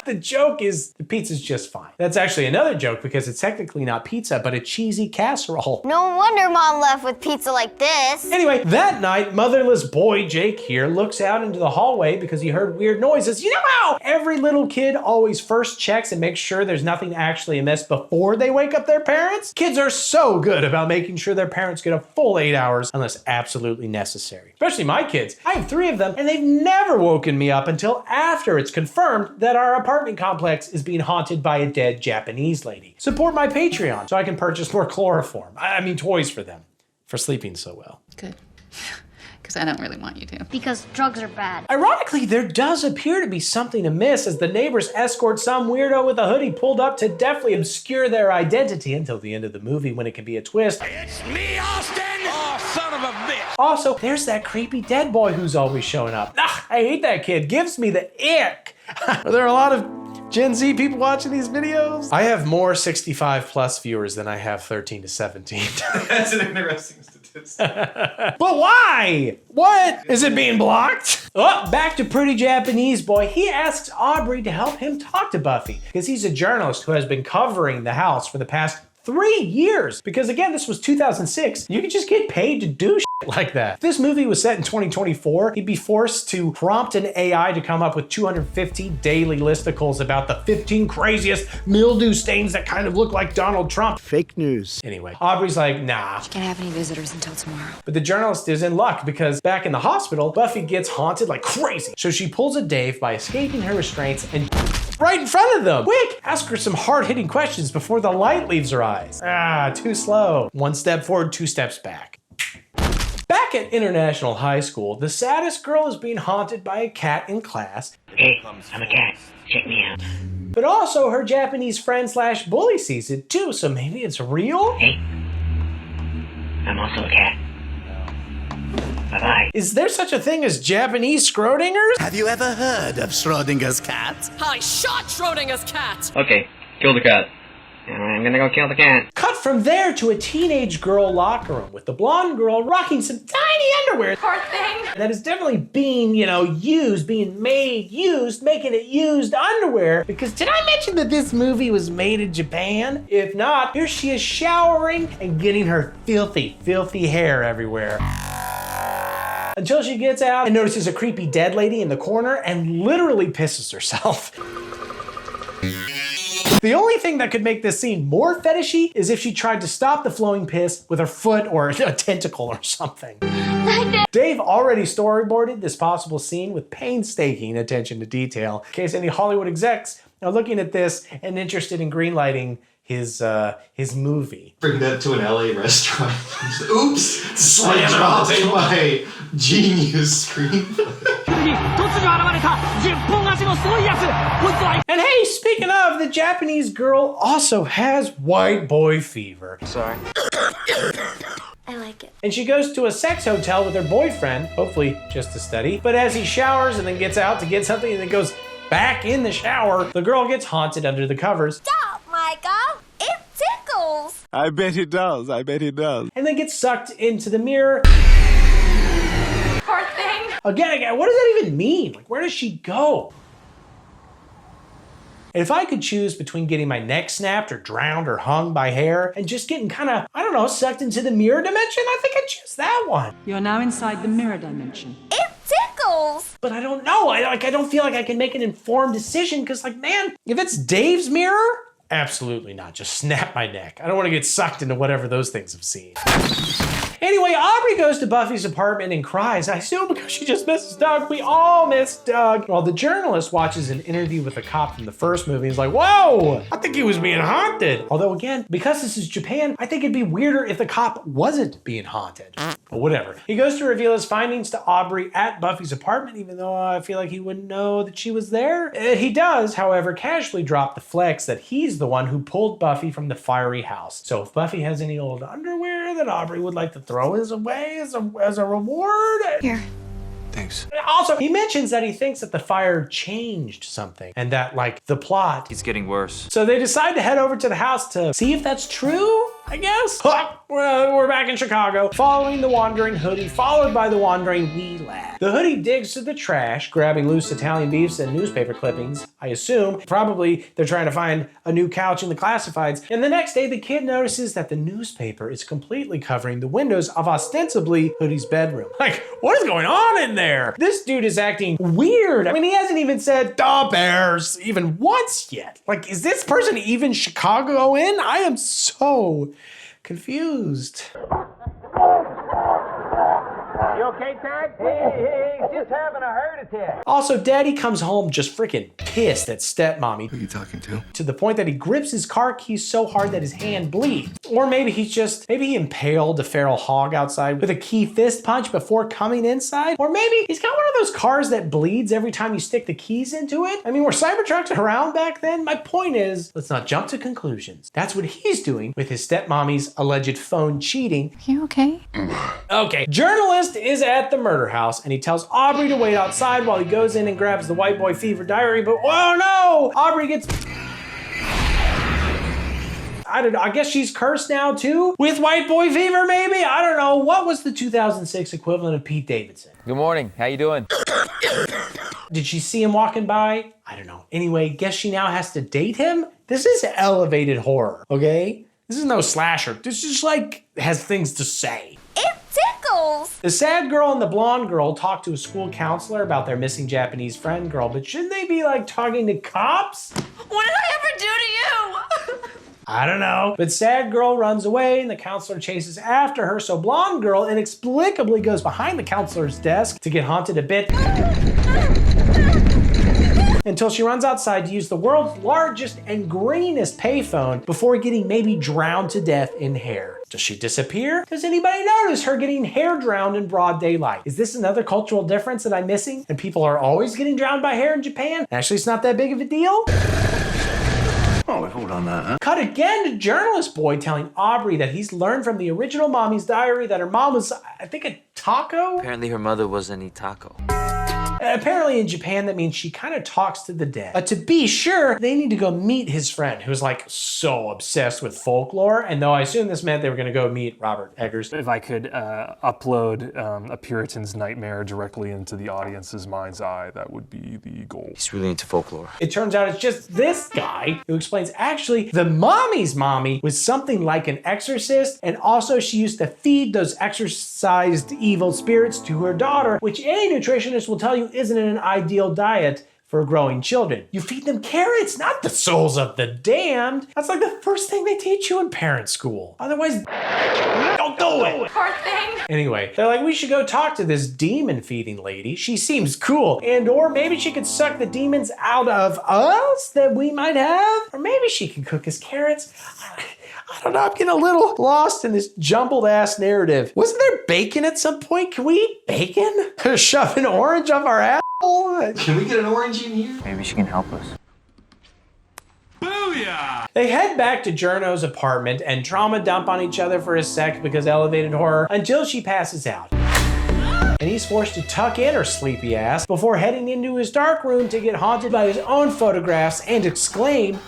The joke is the pizza's just fine. That's actually another joke because it's technically not pizza, but a cheesy casserole. No wonder Mom left with pizza like this. Anyway, that night, motherless boy Jake here looks out into the hallway because he heard weird noises. You know how every little kid always first checks and makes sure there's nothing actually amiss before they wake up their parents? Kids are so good about making sure their parents get a full 8 hours unless absolutely necessary. Especially my kids. I have 3 of them and they've never woken me up until after it's confirmed that our apartment complex is being haunted by a dead Japanese lady. Support my Patreon so I can purchase more chloroform. I mean toys for them, for sleeping so well. Good. Because I don't really want you to. Because drugs are bad. Ironically, there does appear to be something amiss as the neighbors escort some weirdo with a hoodie pulled up to deftly obscure their identity until the end of the movie when it can be a twist. It's me, Austin! Oh, son of a bitch! Also, there's that creepy dead boy who's always showing up. I hate that kid. Gives me the ick. Are there a lot of Gen Z people watching these videos? I have more 65 plus viewers than I have 13 to 17. That's an interesting statistic. But why? What? Is it being blocked? Oh, back to pretty Japanese boy. He asks Aubrey to help him talk to Buffy because he's a journalist who has been covering the house for the past 3 years. Because again, this was 2006. You could just get paid to do shit like that. If this movie was set in 2024, he'd be forced to prompt an AI to come up with 250 daily listicles about the 15 craziest mildew stains that kind of look like Donald Trump. Fake news. Anyway, Aubrey's like, nah. You can't have any visitors until tomorrow. But the journalist is in luck because back in the hospital, Buffy gets haunted like crazy. So she pulls a Dave by escaping her restraints and right in front of them. Quick, ask her some hard-hitting questions before the light leaves her eyes. Too slow. 1 step forward, 2 steps back. Back at International High School, the saddest girl is being haunted by a cat in class. Hey, I'm a cat. Check me out. But also her Japanese friend / bully sees it too, so maybe it's real? Hey, I'm also a cat. Bye-bye. Is there such a thing as Japanese Schrodingers? Have you ever heard of Schrodinger's cat? I shot Schrodinger's cat! Okay, kill the cat. I'm gonna go kill the cat. Cut from there to a teenage girl locker room with the blonde girl rocking some tiny underwear. Poor thing! That is definitely being, used, being made used, making it used underwear. Because did I mention that this movie was made in Japan? If not, here she is showering and getting her filthy, filthy hair everywhere. Until she gets out and notices a creepy dead lady in the corner and literally pisses herself. The only thing that could make this scene more fetishy is if she tried to stop the flowing piss with her foot or a tentacle or something. Dave already storyboarded this possible scene with painstaking attention to detail in case any Hollywood execs are looking at this and interested in greenlighting his movie. Bring that to an LA restaurant. Oops! Slam dropped my genius screenplay. And hey, speaking of, the Japanese girl also has white boy fever. Sorry. I like it. And she goes to a sex hotel with her boyfriend, hopefully just to study. But as he showers and then gets out to get something and then goes back in the shower, the girl gets haunted under the covers. Stop, Michael. It tickles. I bet it does. I bet it does. And then gets sucked into the mirror. Poor thing. Again, what does that even mean? Like, where does she go? And if I could choose between getting my neck snapped or drowned or hung by hair and just getting kind of, I don't know, sucked into the mirror dimension, I think I'd choose that one. You're now inside the mirror dimension. It tickles. But I don't know. I don't feel like I can make an informed decision because, like, man, if it's Dave's mirror, absolutely not. Just snap my neck. I don't want to get sucked into whatever those things have seen. Anyway, Aubrey goes to Buffy's apartment and cries, I assume because she just misses Doug. We all miss Doug. While the journalist watches an interview with a cop from the first movie, he's like, whoa, I think he was being haunted. Although again, because this is Japan, I think it'd be weirder if the cop wasn't being haunted. But whatever. He goes to reveal his findings to Aubrey at Buffy's apartment, even though I feel like he wouldn't know that she was there. He does, however, casually drop the flex that he's the one who pulled Buffy from the fiery house. So if Buffy has any old underwear that Aubrey would like to throw his away as a reward. Here. Thanks. Also, he mentions that he thinks that the fire changed something and that, like, the plot. It's getting worse. So they decide to head over to the house to see if that's true, I guess. We're back in Chicago, following the wandering hoodie, followed by the wandering wee lad. The hoodie digs to the trash, grabbing loose Italian beefs and newspaper clippings, I assume. Probably they're trying to find a new couch in the classifieds. And the next day, the kid notices that the newspaper is completely covering the windows of ostensibly Hoodie's bedroom. Like, what is going on in there? This dude is acting weird. I mean, he hasn't even said, "Da Bears," even once yet. Like, is this person even Chicagoan? I am so confused. You okay, Ted? Hey, just having a heart attack. Also, Daddy comes home just freaking pissed at stepmommy. Who are you talking to? To the point that he grips his car keys so hard that his hand bleeds. Or maybe he impaled a feral hog outside with a key fist punch before coming inside. Or maybe he's got one of those cars that bleeds every time you stick the keys into it. I mean, were Cybertrucks around back then? My point is, let's not jump to conclusions. That's what he's doing with his stepmommy's alleged phone cheating. You okay? Okay, journalist is at the murder house and he tells Aubrey to wait outside while he goes in and grabs the White Boy Fever diary, but oh no! Aubrey gets... I don't know, I guess she's cursed now too? With White Boy Fever maybe? I don't know. What was the 2006 equivalent of Pete Davidson? Good morning. How you doing? Did she see him walking by? I don't know. Anyway, guess she now has to date him? This is elevated horror, okay? This is no slasher. This is like, has things to say. It tickles. The sad girl and the blonde girl talk to a school counselor about their missing Japanese friend girl, but shouldn't they be like talking to cops? What did I ever do to you? I don't know. But sad girl runs away and the counselor chases after her, so blonde girl inexplicably goes behind the counselor's desk to get haunted a bit. Until she runs outside to use the world's largest and greenest payphone before getting maybe drowned to death in hair. Does she disappear? Does anybody notice her getting hair drowned in broad daylight? Is this another cultural difference that I'm missing? And people are always getting drowned by hair in Japan? Actually, it's not that big of a deal? Oh, hold on that, huh? Cut again to journalist boy telling Aubrey that he's learned from the original mommy's diary that her mom was, I think, a taco? Apparently her mother was an taco. Apparently in Japan, that means she kind of talks to the dead. But to be sure, they need to go meet his friend who's like so obsessed with folklore. And though I assume this meant they were going to go meet Robert Eggers. If I could upload a Puritan's nightmare directly into the audience's mind's eye, that would be the goal. He's really into folklore. It turns out it's just this guy who explains actually the mommy's mommy was something like an exorcist. And also she used to feed those exorcised evil spirits to her daughter, which any nutritionist will tell you isn't an ideal diet for growing children. You feed them carrots, not the souls of the damned. That's like the first thing they teach you in parent school. Otherwise, don't do it. Poor thing. Anyway, they're like, we should go talk to this demon feeding lady. She seems cool. And or maybe she could suck the demons out of us that we might have. Or maybe she can cook us carrots. I don't know, I'm getting a little lost in this jumbled ass narrative. Wasn't there bacon at some point? Can we eat bacon? Shove an orange up our asshole? Can we get an orange in here? Maybe she can help us. Booyah! They head back to Journo's apartment and trauma dump on each other for a sec because elevated horror until she passes out. and he's forced to tuck in her sleepy ass before heading into his dark room to get haunted by his own photographs and exclaim,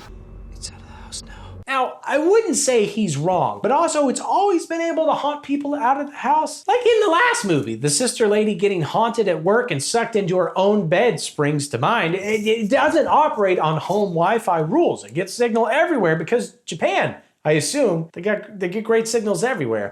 It's out of the house now. now, I wouldn't say he's wrong, but also it's always been able to haunt people out of the house. Like in the last movie, the sister lady getting haunted at work and sucked into her own bed springs to mind. It doesn't operate on home Wi-Fi rules. It gets signal everywhere because Japan, I assume, they get great signals everywhere.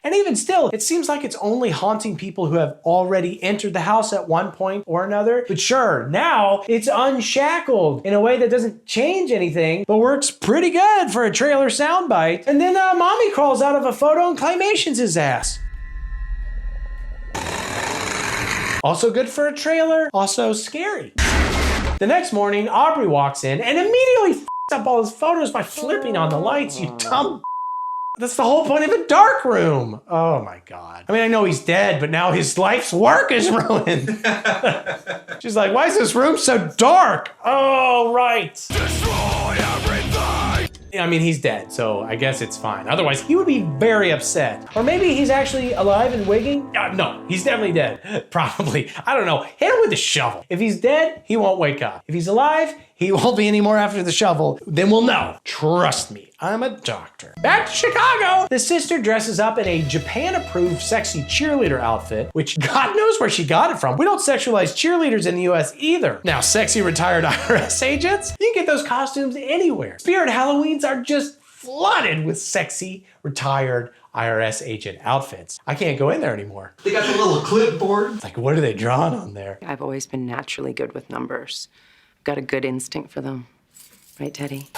And even still, it seems like it's only haunting people who have already entered the house at one point or another. But sure, now it's unshackled in a way that doesn't change anything, but works pretty good for a trailer soundbite. And then mommy crawls out of a photo and claymations his ass. Also good for a trailer, also scary. The next morning, Aubrey walks in and immediately f***s up all his photos by flipping on the lights, you dumb. That's the whole point of a dark room. Oh my God. I mean, I know he's dead, but now his life's work is ruined. She's like, why is this room so dark? Oh, right. Destroy everything! I mean, he's dead, so I guess it's fine. Otherwise, he would be very upset. Or maybe he's actually alive and wigging? No, he's definitely dead. Probably. I don't know. Hit him with the shovel. If he's dead, he won't wake up. If he's alive, he won't be anymore after the shovel. Then we'll know. Trust me, I'm a doctor. Back to Chicago. The sister dresses up in a Japan-approved sexy cheerleader outfit, which God knows where she got it from. We don't sexualize cheerleaders in the US either. Now, sexy retired IRS agents, you can get those costumes anywhere. Spirit Halloweens are just flooded with sexy retired IRS agent outfits. I can't go in there anymore. They got the little clipboard. Like, what are they drawing on there? I've always been naturally good with numbers. Got a good instinct for them. Right, Teddy?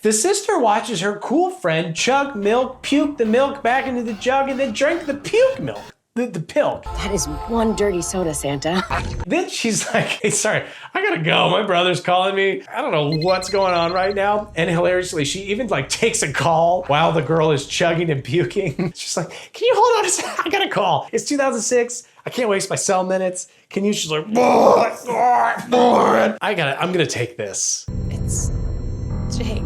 The sister watches her cool friend chug milk, puke the milk back into the jug, and then drink the puke milk. The pilk. That is one dirty soda, Santa. Then she's like, hey, sorry, I gotta go. My brother's calling me. I don't know what's going on right now. And hilariously, she even like takes a call while the girl is chugging and puking. She's like, can you hold on a second? I got a call. It's 2006. I can't waste my cell minutes. Can you? She's like, I'm gonna take this. It's Jake.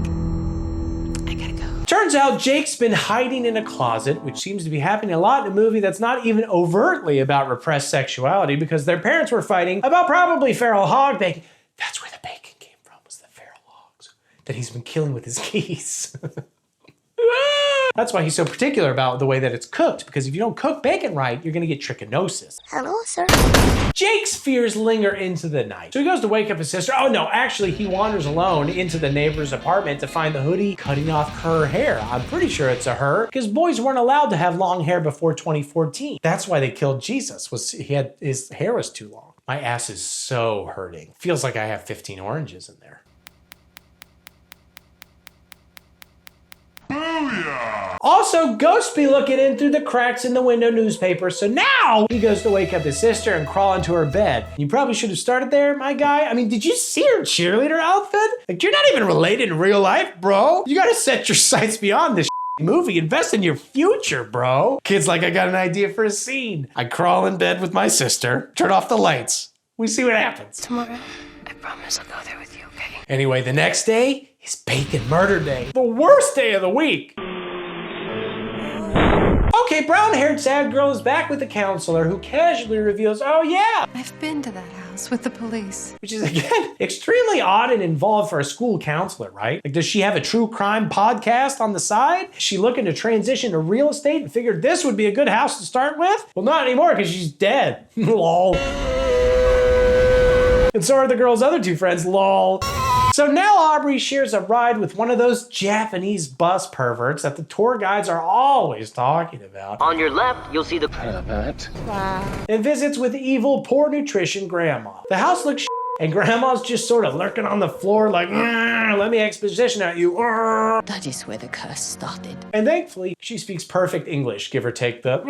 Turns out Jake's been hiding in a closet, which seems to be happening a lot in a movie that's not even overtly about repressed sexuality because their parents were fighting about probably feral hog bacon. That's where the bacon came from, was the feral hogs that he's been killing with his geese. That's why he's so particular about the way that it's cooked, because if you don't cook bacon right, you're gonna get trichinosis. Hello, sir. Jake's fears linger into the night. So he goes to wake up his sister. Oh no, actually he wanders alone into the neighbor's apartment to find the hoodie cutting off her hair. I'm pretty sure it's a her, because boys weren't allowed to have long hair before 2014. That's why they killed Jesus, was his hair was too long. My ass is so hurting. Feels like I have 15 oranges in there. Also, ghosts be looking in through the cracks in the window newspaper, so now he goes to wake up his sister and crawl into her bed. You probably should have started there, my guy. I mean, did you see her cheerleader outfit? Like, you're not even related in real life, bro. You gotta set your sights beyond this movie. Invest in your future, bro. Kid's like, I got an idea for a scene. I crawl in bed with my sister, turn off the lights. We see what happens. Tomorrow, I promise I'll go there with you, okay? Anyway, the next day is Bacon Murder Day. The worst day of the week. Okay, brown-haired sad girl is back with the counselor who casually reveals, oh yeah, I've been to that house with the police. which is, again, extremely odd and involved for a school counselor, right? Like, does she have a true crime podcast on the side? Is she looking to transition to real estate and figured this would be a good house to start with? Well, not anymore, because she's dead. Lol. And so are the girl's other two friends, lol. So now Aubrey shares a ride with one of those Japanese bus perverts that the tour guides are always talking about. On your left, you'll see the... And visits with evil, poor nutrition grandma. The house looks and grandma's just sort of lurking on the floor like, let me exposition at you. That is where the curse started. And thankfully, she speaks perfect English, give or take the...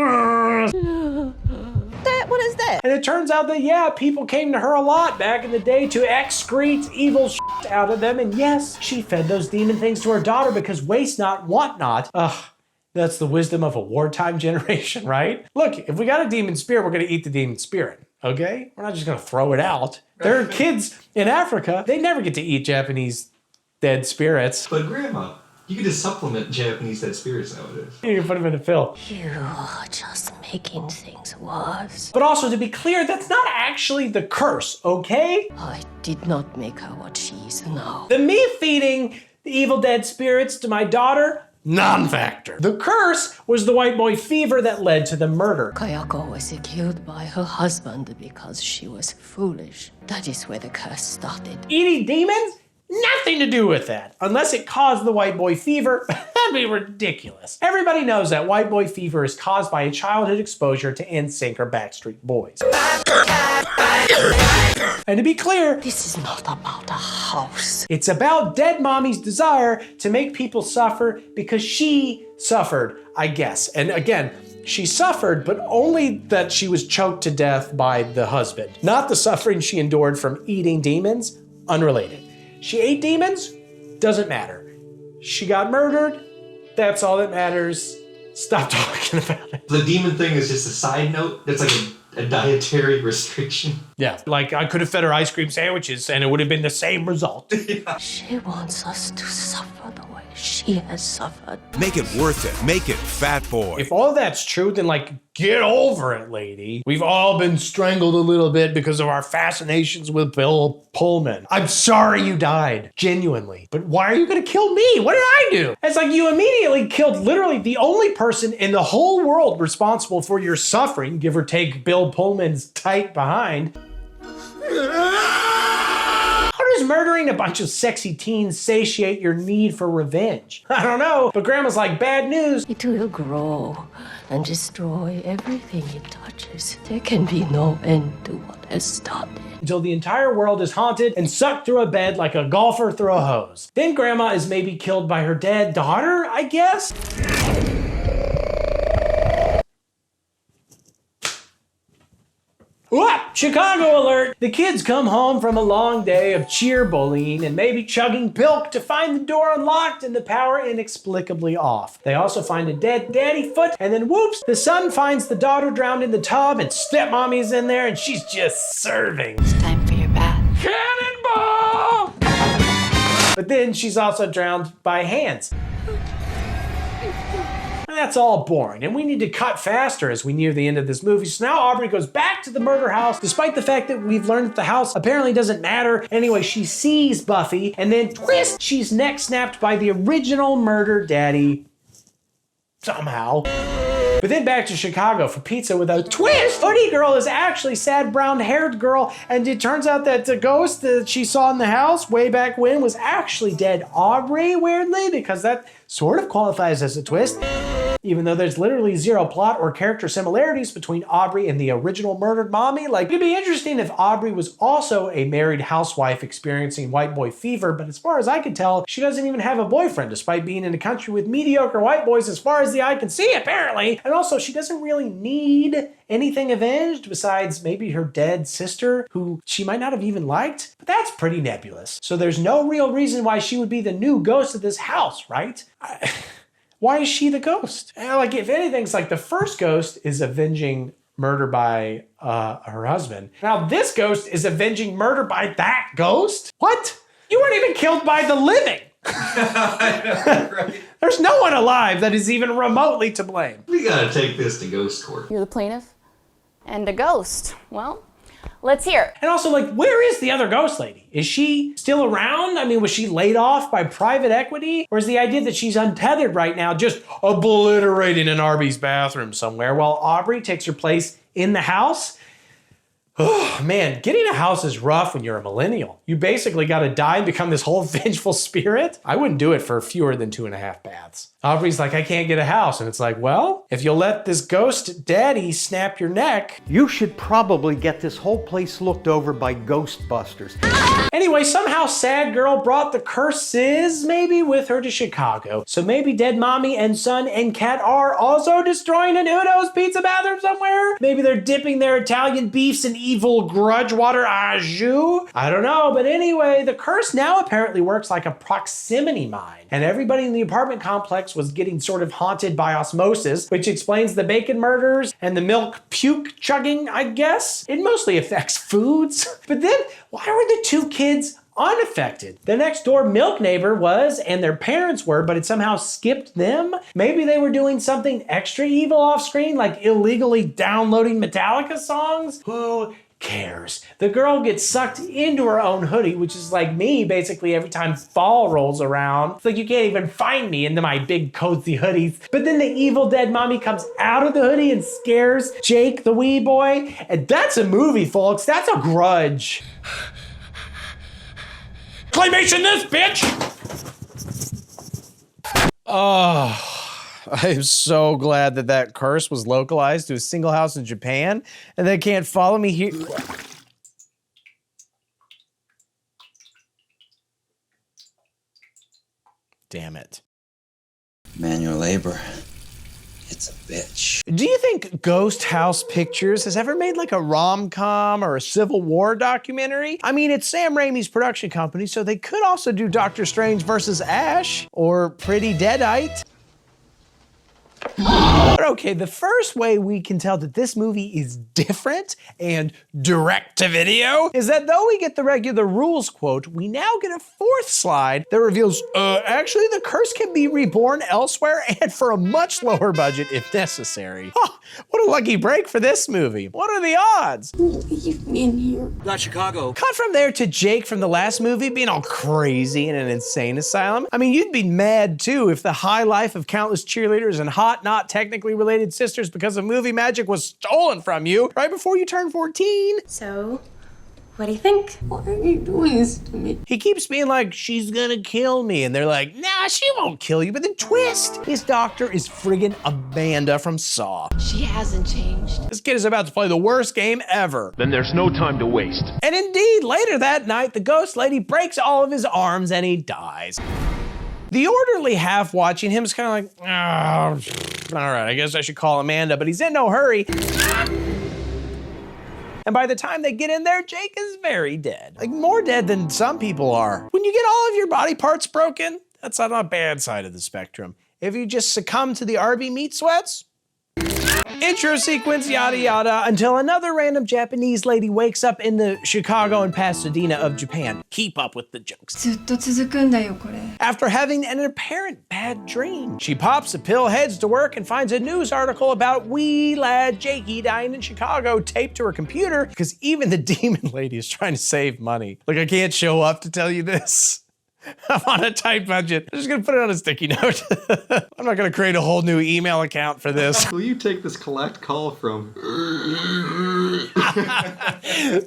What is that? And it turns out that, yeah, people came to her a lot back in the day to excrete evil out of them. And yes, she fed those demon things to her daughter because waste not, want not. Ugh, that's the wisdom of a wartime generation, right? Look, if we got a demon spirit, we're gonna eat the demon spirit, okay? We're not just gonna throw it out. There are kids in Africa, they never get to eat Japanese dead spirits. But Grandma, You can just supplement Japanese dead spirits nowadays. You can put them in a pill. You are just making things worse. But also, to be clear, that's not actually the curse, okay? I did not make her what she is now. The me feeding the evil dead spirits to my daughter, non-factor. The curse was the white boy fever that led to the murder. Kayako was killed by her husband because she was foolish. That is where the curse started. Eating demons? Nothing to do with that. Unless it caused the white boy fever, that'd be ridiculous. Everybody knows that white boy fever is caused by a childhood exposure to NSYNC or Backstreet Boys. And to be clear, this is not about a house. It's about dead mommy's desire to make people suffer because she suffered, I guess. And again, she suffered, but only that she was choked to death by the husband. Not the suffering she endured from eating demons, unrelated. She ate demons, doesn't matter. She got murdered, that's all that matters. Stop talking about it. The demon thing is just a side note. That's like a dietary restriction. Yeah, like I could have fed her ice cream sandwiches and it would have been the same result. Yeah. She wants us to suffer the way she has suffered. Make it worth it. Make it, fat boy. If all that's true, then like, get over it, lady. We've all been strangled a little bit because of our fascinations with Bill Pullman. I'm sorry you died, genuinely. But why are you gonna kill me? What did I do? It's like you immediately killed literally the only person in the whole world responsible for your suffering, give or take Bill Pullman's tight behind. How does murdering a bunch of sexy teens satiate your need for revenge? I don't know, but Grandma's like, bad news. It will grow and destroy everything it touches. There can be no end to what has started. Until the entire world is haunted and sucked through a bed like a golfer through a hose. Then Grandma is maybe killed by her dead daughter, I guess? What? Chicago alert! The kids come home from a long day of cheer bullying and maybe chugging pilk to find the door unlocked and the power inexplicably off. They also find a dead daddy foot, and then whoops, the son finds the daughter drowned in the tub and stepmommy's in there and she's just serving. It's time for your bath. Cannonball! But then she's also drowned by hands. That's all boring, and we need to cut faster as we near the end of this movie. So now Aubrey goes back to the murder house, despite the fact that we've learned that the house apparently doesn't matter. Anyway, she sees Buffy, and then twist, she's neck snapped by the original murder daddy. Somehow. But then back to Chicago for pizza with a twist. Hoodie girl is actually sad brown-haired girl, and it turns out that the ghost that she saw in the house way back when was actually dead Aubrey, weirdly, because that sort of qualifies as a twist. Even though there's literally zero plot or character similarities between Aubrey and the original murdered mommy. Like, it'd be interesting if Aubrey was also a married housewife experiencing white boy fever, but as far as I can tell, she doesn't even have a boyfriend, despite being in a country with mediocre white boys as far as the eye can see, apparently. And also, she doesn't really need anything avenged besides maybe her dead sister, who she might not have even liked. But that's pretty nebulous. So there's no real reason why she would be the new ghost of this house, right? Why is she the ghost? Like, if anything, it's like the first ghost is avenging murder by her husband. Now this ghost is avenging murder by that ghost? What? You weren't even killed by the living. Right. There's no one alive that is even remotely to blame. We gotta take this to ghost court. You're the plaintiff? And a ghost. Well, let's hear it. And also, like, where is the other ghost lady? Is she still around? I mean, was she laid off by private equity? Or is the idea that she's untethered right now just obliterating an Arby's bathroom somewhere while Aubrey takes her place in the house? Oh, man, getting a house is rough when you're a millennial. You basically got to die and become this whole vengeful spirit. I wouldn't do it for fewer than 2.5 baths. Aubrey's like, I can't get a house. And it's like, well, if you'll let this ghost daddy snap your neck. You should probably get this whole place looked over by Ghostbusters. Anyway, somehow Sad Girl brought the curses maybe with her to Chicago. So maybe dead mommy and son and cat are also destroying an Uno's pizza bathroom somewhere? Maybe they're dipping their Italian beefs in evil grudge water au jus? I don't know, but anyway, the curse now apparently works like a proximity mine. And everybody in the apartment complex was getting sort of haunted by osmosis, which explains the bacon murders and the milk puke chugging, I guess. It mostly affects foods. But then, why were the two kids unaffected. The next door milk neighbor was, and their parents were, but it somehow skipped them. Maybe they were doing something extra evil off screen, like illegally downloading Metallica songs. Who cares? The girl gets sucked into her own hoodie, which is like me basically every time fall rolls around. It's like you can't even find me into my big cozy hoodies. But then the evil dead mommy comes out of the hoodie and scares Jake, the wee boy. And that's a movie, folks. That's a Grudge. Claymation this, bitch! Oh. I'm so glad that that curse was localized to a single house in Japan and they can't follow me here. Damn it. Manual labor. It's a bitch. Do you think Ghost House Pictures has ever made like a rom-com or a Civil War documentary? I mean, it's Sam Raimi's production company, so they could also do Doctor Strange versus Ash or Pretty Deadite. But okay, the first way we can tell that this movie is different and direct to video is that though we get the regular rules quote, we now get a fourth slide that reveals, actually the curse can be reborn elsewhere and for a much lower budget if necessary. Oh, what a lucky break for this movie. What are the odds? Leave me in here. Not Chicago. Cut from there to Jake from the last movie being all crazy in an insane asylum. I mean, you'd be mad too if the high life of countless cheerleaders and hot, not technically related sisters because of movie magic was stolen from you right before you turned 14. So, what do you think? Why are you doing this to me? He keeps being like, she's gonna kill me. And they're like, nah, she won't kill you. But then twist, his doctor is friggin' Amanda from Saw. She hasn't changed. This kid is about to play the worst game ever. Then there's no time to waste. And indeed, later that night, the ghost lady breaks all of his arms and he dies. The orderly half watching him is kind of like, oh, all right, I guess I should call Amanda, but he's in no hurry. And by the time they get in there, Jake is very dead. Like more dead than some people are. When you get all of your body parts broken, that's on a bad side of the spectrum. If you just succumb to the RB meat sweats, intro sequence, yada yada, until another random Japanese lady wakes up in the Chicago and Pasadena of Japan. Keep up with the jokes. After having an apparent bad dream, she pops a pill, heads to work, and finds a news article about wee lad Jakey dying in Chicago taped to her computer because even the demon lady is trying to save money. Like, I can't show up to tell you this. I'm on a tight budget. I'm just gonna put it on a sticky note. I'm not gonna create a whole new email account for this. Will you take this collect call from?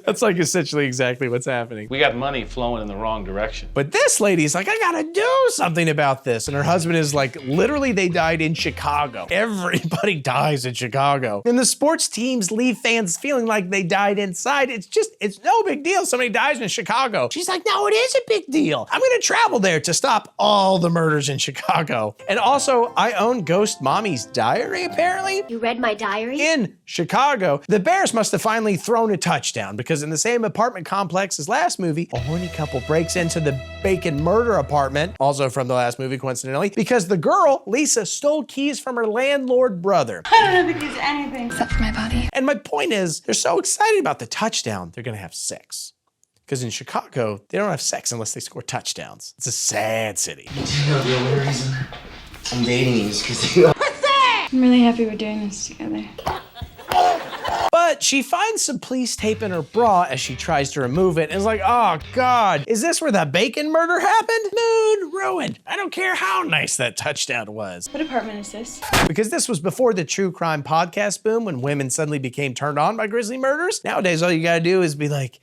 That's like essentially exactly what's happening. We got money flowing in the wrong direction. But this lady's like, I gotta do something about this. And her husband is like, literally they died in Chicago. Everybody dies in Chicago. And the sports teams leave fans feeling like they died inside. It's no big deal. Somebody dies in Chicago. She's like, no, it is a big deal. I'm gonna travel there to stop all the murders in Chicago. And also, I own Ghost Mommy's diary, apparently. You read my diary? In Chicago, the Bears must have finally thrown a touchdown because in the same apartment complex as last movie, a horny couple breaks into the Bacon murder apartment, also from the last movie, coincidentally, because the girl, Lisa, stole keys from her landlord brother. I don't know the keys to anything. Except for my body. And my point is, they're so excited about the touchdown, they're gonna have sex. Because in Chicago, they don't have sex unless they score touchdowns. It's a sad city. You know the only reason I'm dating you is because you... I'm really happy we're doing this together. But she finds some police tape in her bra as she tries to remove it and is like, oh God, is this where the Bacon murder happened? Mood ruined. I don't care how nice that touchdown was. What apartment is this? Because this was before the true crime podcast boom when women suddenly became turned on by grisly murders. Nowadays, all you gotta do is be like,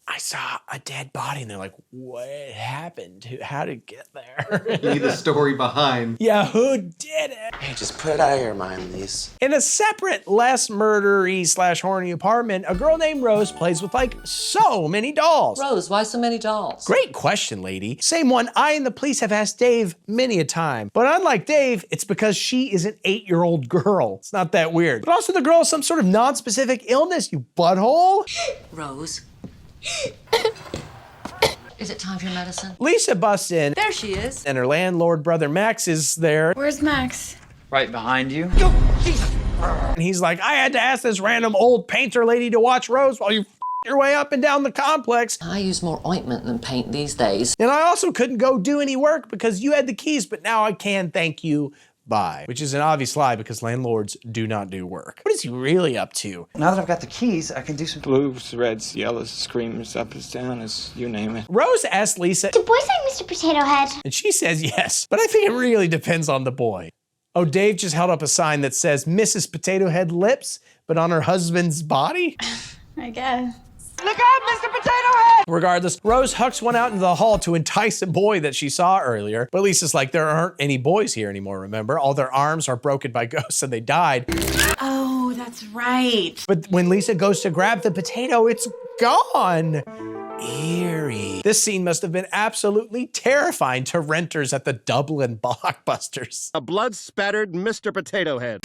I saw a dead body, and they're like, what happened? How did it get there? You need the story behind. Yeah, who did it? Hey, just put it out of your mind, please. In a separate, less murdery / horny apartment, a girl named Rose plays with like so many dolls. Rose, why so many dolls? Great question, lady. Same one I and the police have asked Dave many a time. But unlike Dave, it's because she is an 8-year-old girl. It's not that weird. But also the girl has some sort of non-specific illness, you butthole. Rose. Is it time for your medicine? Lisa busts in. There she is. And her landlord brother Max is there. Where's Max? Right behind you. And he's like, I had to ask this random old painter lady to watch Rose while you your way up and down the complex. I use more ointment than paint these days. And I also couldn't go do any work because you had the keys, but now I can, thank you. Bye. Which is an obvious lie because landlords do not do work. What is he really up to? Now that I've got the keys, I can do some Blues, reds, yellows, screamers, ups, downers, you name it. Rose asks Lisa, Do boys like Mr. Potato Head? and she says yes, but I think it really depends on the boy. Oh, Dave just held up a sign that says Mrs. Potato Head lips, but on her husband's body? I guess. Look out, Mr. Potato Head! Regardless, Rose hucks one out into the hall to entice a boy that she saw earlier, but Lisa's like, there aren't any boys here anymore, remember? All their arms are broken by ghosts and they died. Oh, that's right. But when Lisa goes to grab the potato, it's gone. Eerie. This scene must have been absolutely terrifying to renters at the Dublin blockbusters. A blood-spattered Mr. Potato Head.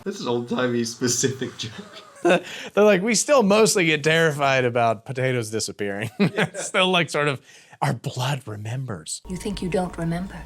This is old-timey specific joke. They're like, we still mostly get terrified about potatoes disappearing. It's still like sort of, our blood remembers. You think you don't remember,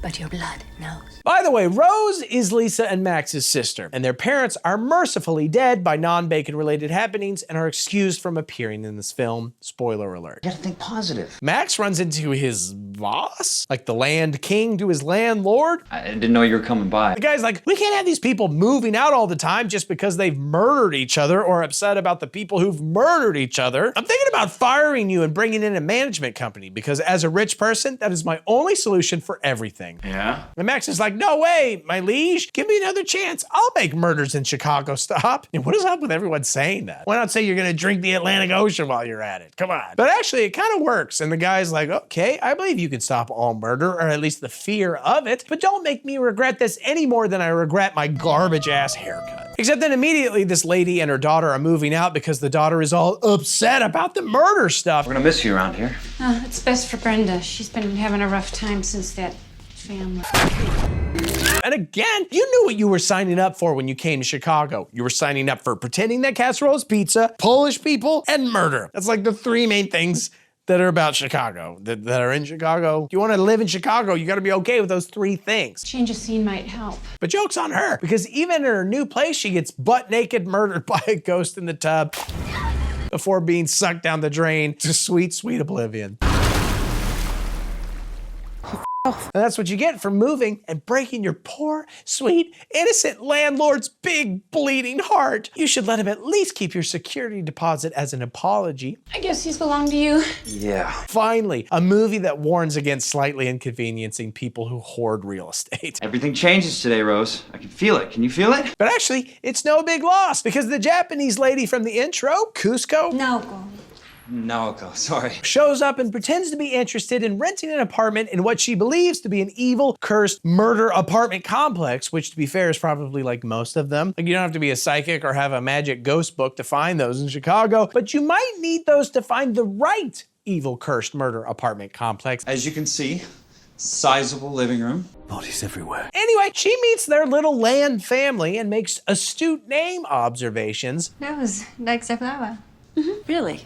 but your blood knows. By the way, Rose is Lisa and Max's sister, and their parents are mercifully dead by non-Bacon related happenings and are excused from appearing in this film. Spoiler alert. You gotta think positive. Max runs into his boss, like the land king to his landlord. I didn't know you were coming by. The guy's like, we can't have these people moving out all the time just because they've murdered each other or upset about the people who've murdered each other. I'm thinking about firing you and bringing in a management company because as a rich person, that is my only solution for everything. Yeah? And Max is like, no way, my liege, give me another chance. I'll make murders in Chicago stop. And what is up with everyone saying that? Why not say you're gonna drink the Atlantic Ocean while you're at it? Come on. But actually, it kind of works. And the guy's like, okay, I believe you can stop all murder, or at least the fear of it, but don't make me regret this any more than I regret my garbage ass haircut. Except then immediately this lady and her daughter are moving out because the daughter is all upset about the murder stuff. We're gonna miss you around here. Oh, it's best for Brenda. She's been having a rough time since that family. And again, you knew what you were signing up for when you came to Chicago. You were signing up for pretending that casserole is pizza, Polish people, and murder. That's like the three main things that are about Chicago, that are in Chicago. If you want to live in Chicago, you got to be okay with those three things. Change of scene might help. But joke's on her, because even in her new place, she gets butt naked murdered by a ghost in the tub before being sucked down the drain to sweet, sweet oblivion. And that's what you get for moving and breaking your poor, sweet, innocent landlord's big, bleeding heart. You should let him at least keep your security deposit as an apology. I guess these belong to you. Yeah. Finally, a movie that warns against slightly inconveniencing people who hoard real estate. Everything changes today, Rose. I can feel it. Can you feel it? But actually, it's no big loss because the Japanese lady from the intro, Cusco, Naoko, sorry. shows up and pretends to be interested in renting an apartment in what she believes to be an evil, cursed murder apartment complex, which to be fair is probably like most of them. Like you don't have to be a psychic or have a magic ghost book to find those in Chicago, but you might need those to find the right evil, cursed murder apartment complex. As you can see, sizable living room. Bodies everywhere. Anyway, she meets their little land family and makes astute name observations. That was like the flower. Really?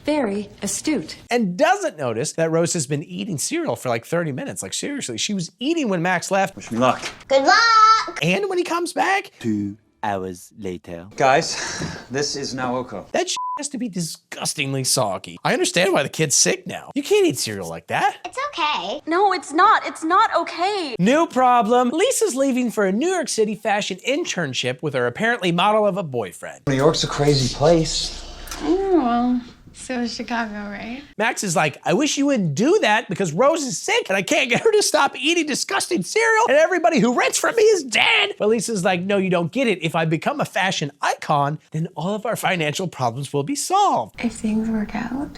Very astute. And doesn't notice that Rose has been eating cereal for like 30 minutes. Like seriously, she was eating when Max left. Wish me luck. Good luck! And when he comes back. 2 hours later. Guys, this is Naoko. That shit has to be disgustingly soggy. I understand why the kid's sick now. You can't eat cereal like that. It's okay. No, it's not. It's not okay. New problem. Lisa's leaving for a New York City fashion internship with her apparently model of a boyfriend. New York's a crazy place. Oh, well, so is Chicago, right? Max is like, I wish you wouldn't do that because Rose is sick and I can't get her to stop eating disgusting cereal and everybody who rents from me is dead. But Lisa's like, no, you don't get it. If I become a fashion icon, then all of our financial problems will be solved. If things work out,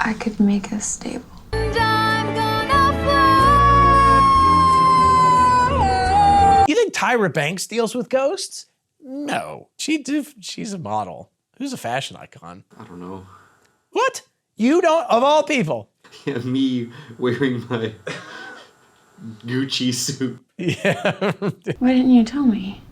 I could make us stable. You think Tyra Banks deals with ghosts? No, she's a model. Who's a fashion icon? I don't know. What? You don't, of all people. Yeah, me wearing my Gucci suit. Yeah. Why didn't you tell me?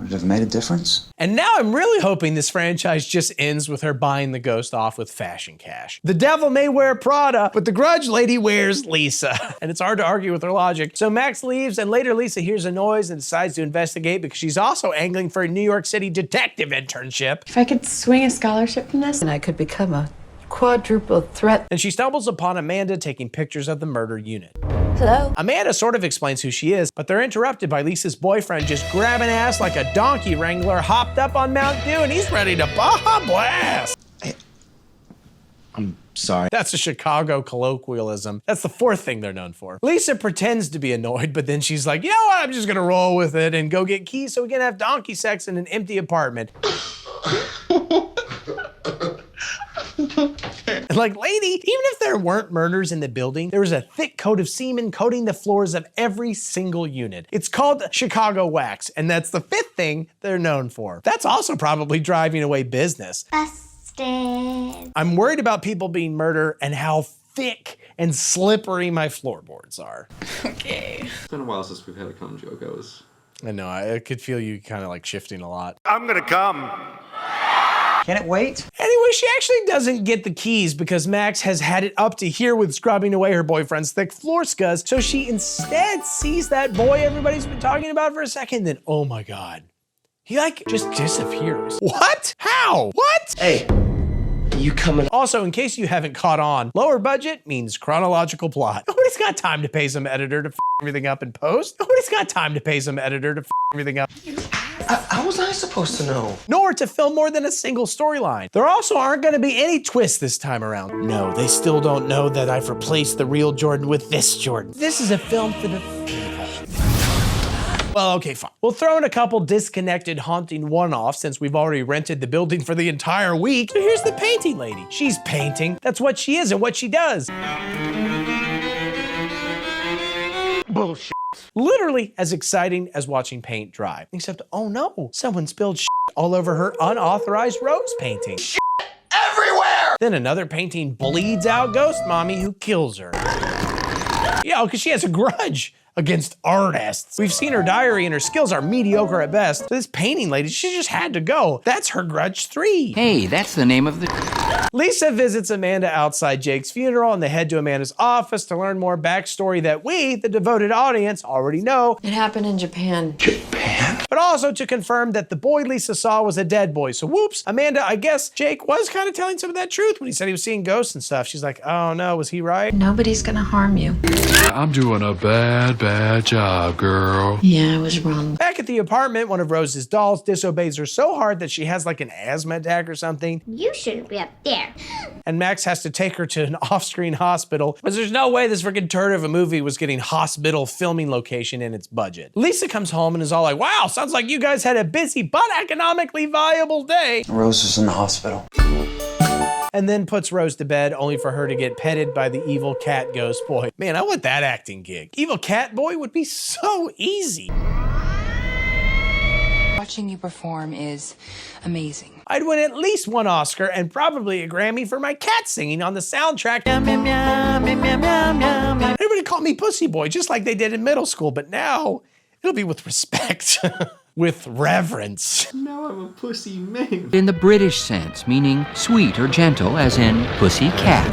Would it have made a difference? And now I'm really hoping this franchise just ends with her buying the ghost off with fashion cash. The devil may wear Prada, but the Grudge lady wears Lisa. And it's hard to argue with her logic. So Max leaves, and later Lisa hears a noise and decides to investigate because she's also angling for a New York City detective internship. If I could swing a scholarship from this, And I could become a quadruple threat. And she stumbles upon Amanda taking pictures of the murder unit. Hello? Amanda sort of explains who she is, but they're interrupted by Lisa's boyfriend just grabbing ass like a donkey wrangler hopped up on Mount Dew, and he's ready to Baja Blast. I'm sorry. That's a Chicago colloquialism. That's the fourth thing they're known for. Lisa pretends to be annoyed, but then she's like, you know what, I'm just gonna roll with it and go get keys so we can have donkey sex in an empty apartment. Like, lady, even if there weren't murders in the building, there was a thick coat of semen coating the floors of every single unit. It's called Chicago wax, and that's the fifth thing they're known for. That's also probably driving away business. Busted. I'm worried about people being murdered and how thick and slippery my floorboards are. okay. It's been a while since we've had a cum joke. I know, I could feel you kind of like shifting a lot. I'm gonna come. Can it wait? Anyway, she actually doesn't get the keys because Max has had it up to here with scrubbing away her boyfriend's thick floor scuds, so she instead sees that boy everybody's been talking about for a second, then oh my God, he like just disappears. What? How? What? Hey, you coming? Also, in case you haven't caught on, lower budget means chronological plot. Nobody's got time to pay some editor to f everything up in post. Nobody's got time to pay some editor to f everything up. How was I supposed to know? Nor to film more than a single storyline. There also aren't gonna be any twists this time around. No, they still don't know that I've replaced the real Jordan with this Jordan. This is a film for the people. Well, okay, fine. We'll throw in a couple disconnected haunting one-offs since we've already rented the building for the entire week. So here's the painting lady. She's painting. That's what she is and what she does. Bullshit. Literally as exciting as watching paint dry. Except, oh no, someone spilled shit all over her unauthorized rose painting. Shit everywhere! Then another painting bleeds out Ghost Mommy who kills her. Yeah, because she has a grudge against artists. We've seen her diary and her skills are mediocre at best. So this painting lady, she just had to go. That's her grudge 3. Hey, that's the name of the... Lisa visits Amanda outside Jake's funeral and they head to Amanda's office to learn more backstory that we, the devoted audience, already know. It happened in Japan. Japan? But also to confirm that the boy Lisa saw was a dead boy. So whoops, Amanda, I guess Jake was kind of telling some of that truth when he said he was seeing ghosts and stuff. She's like, oh no, was he right? Nobody's gonna harm you. I'm doing a bad job, girl. Yeah, I was wrong. Back at the apartment, one of Rose's dolls disobeys her so hard that she has like an asthma attack or something. You shouldn't be up there. And Max has to take her to an off-screen hospital, because there's no way this freaking turd of a movie was getting hospital filming location in its budget. Lisa comes home and is all like, wow, sounds like you guys had a busy but economically viable day. Rose is in the hospital. And then puts Rose to bed, only for her to get petted by the evil cat ghost boy. Man, I want that acting gig. Evil cat boy would be so easy. Watching you perform is amazing. I'd win at least one Oscar and probably a Grammy for my cat singing on the soundtrack. Meow, meow, meow, meow, meow, meow, meow, meow. Everybody called me Pussy Boy, just like they did in middle school, but now it'll be with respect. With reverence. Now I'm a pussy man. In the British sense, meaning sweet or gentle, as in pussy cat.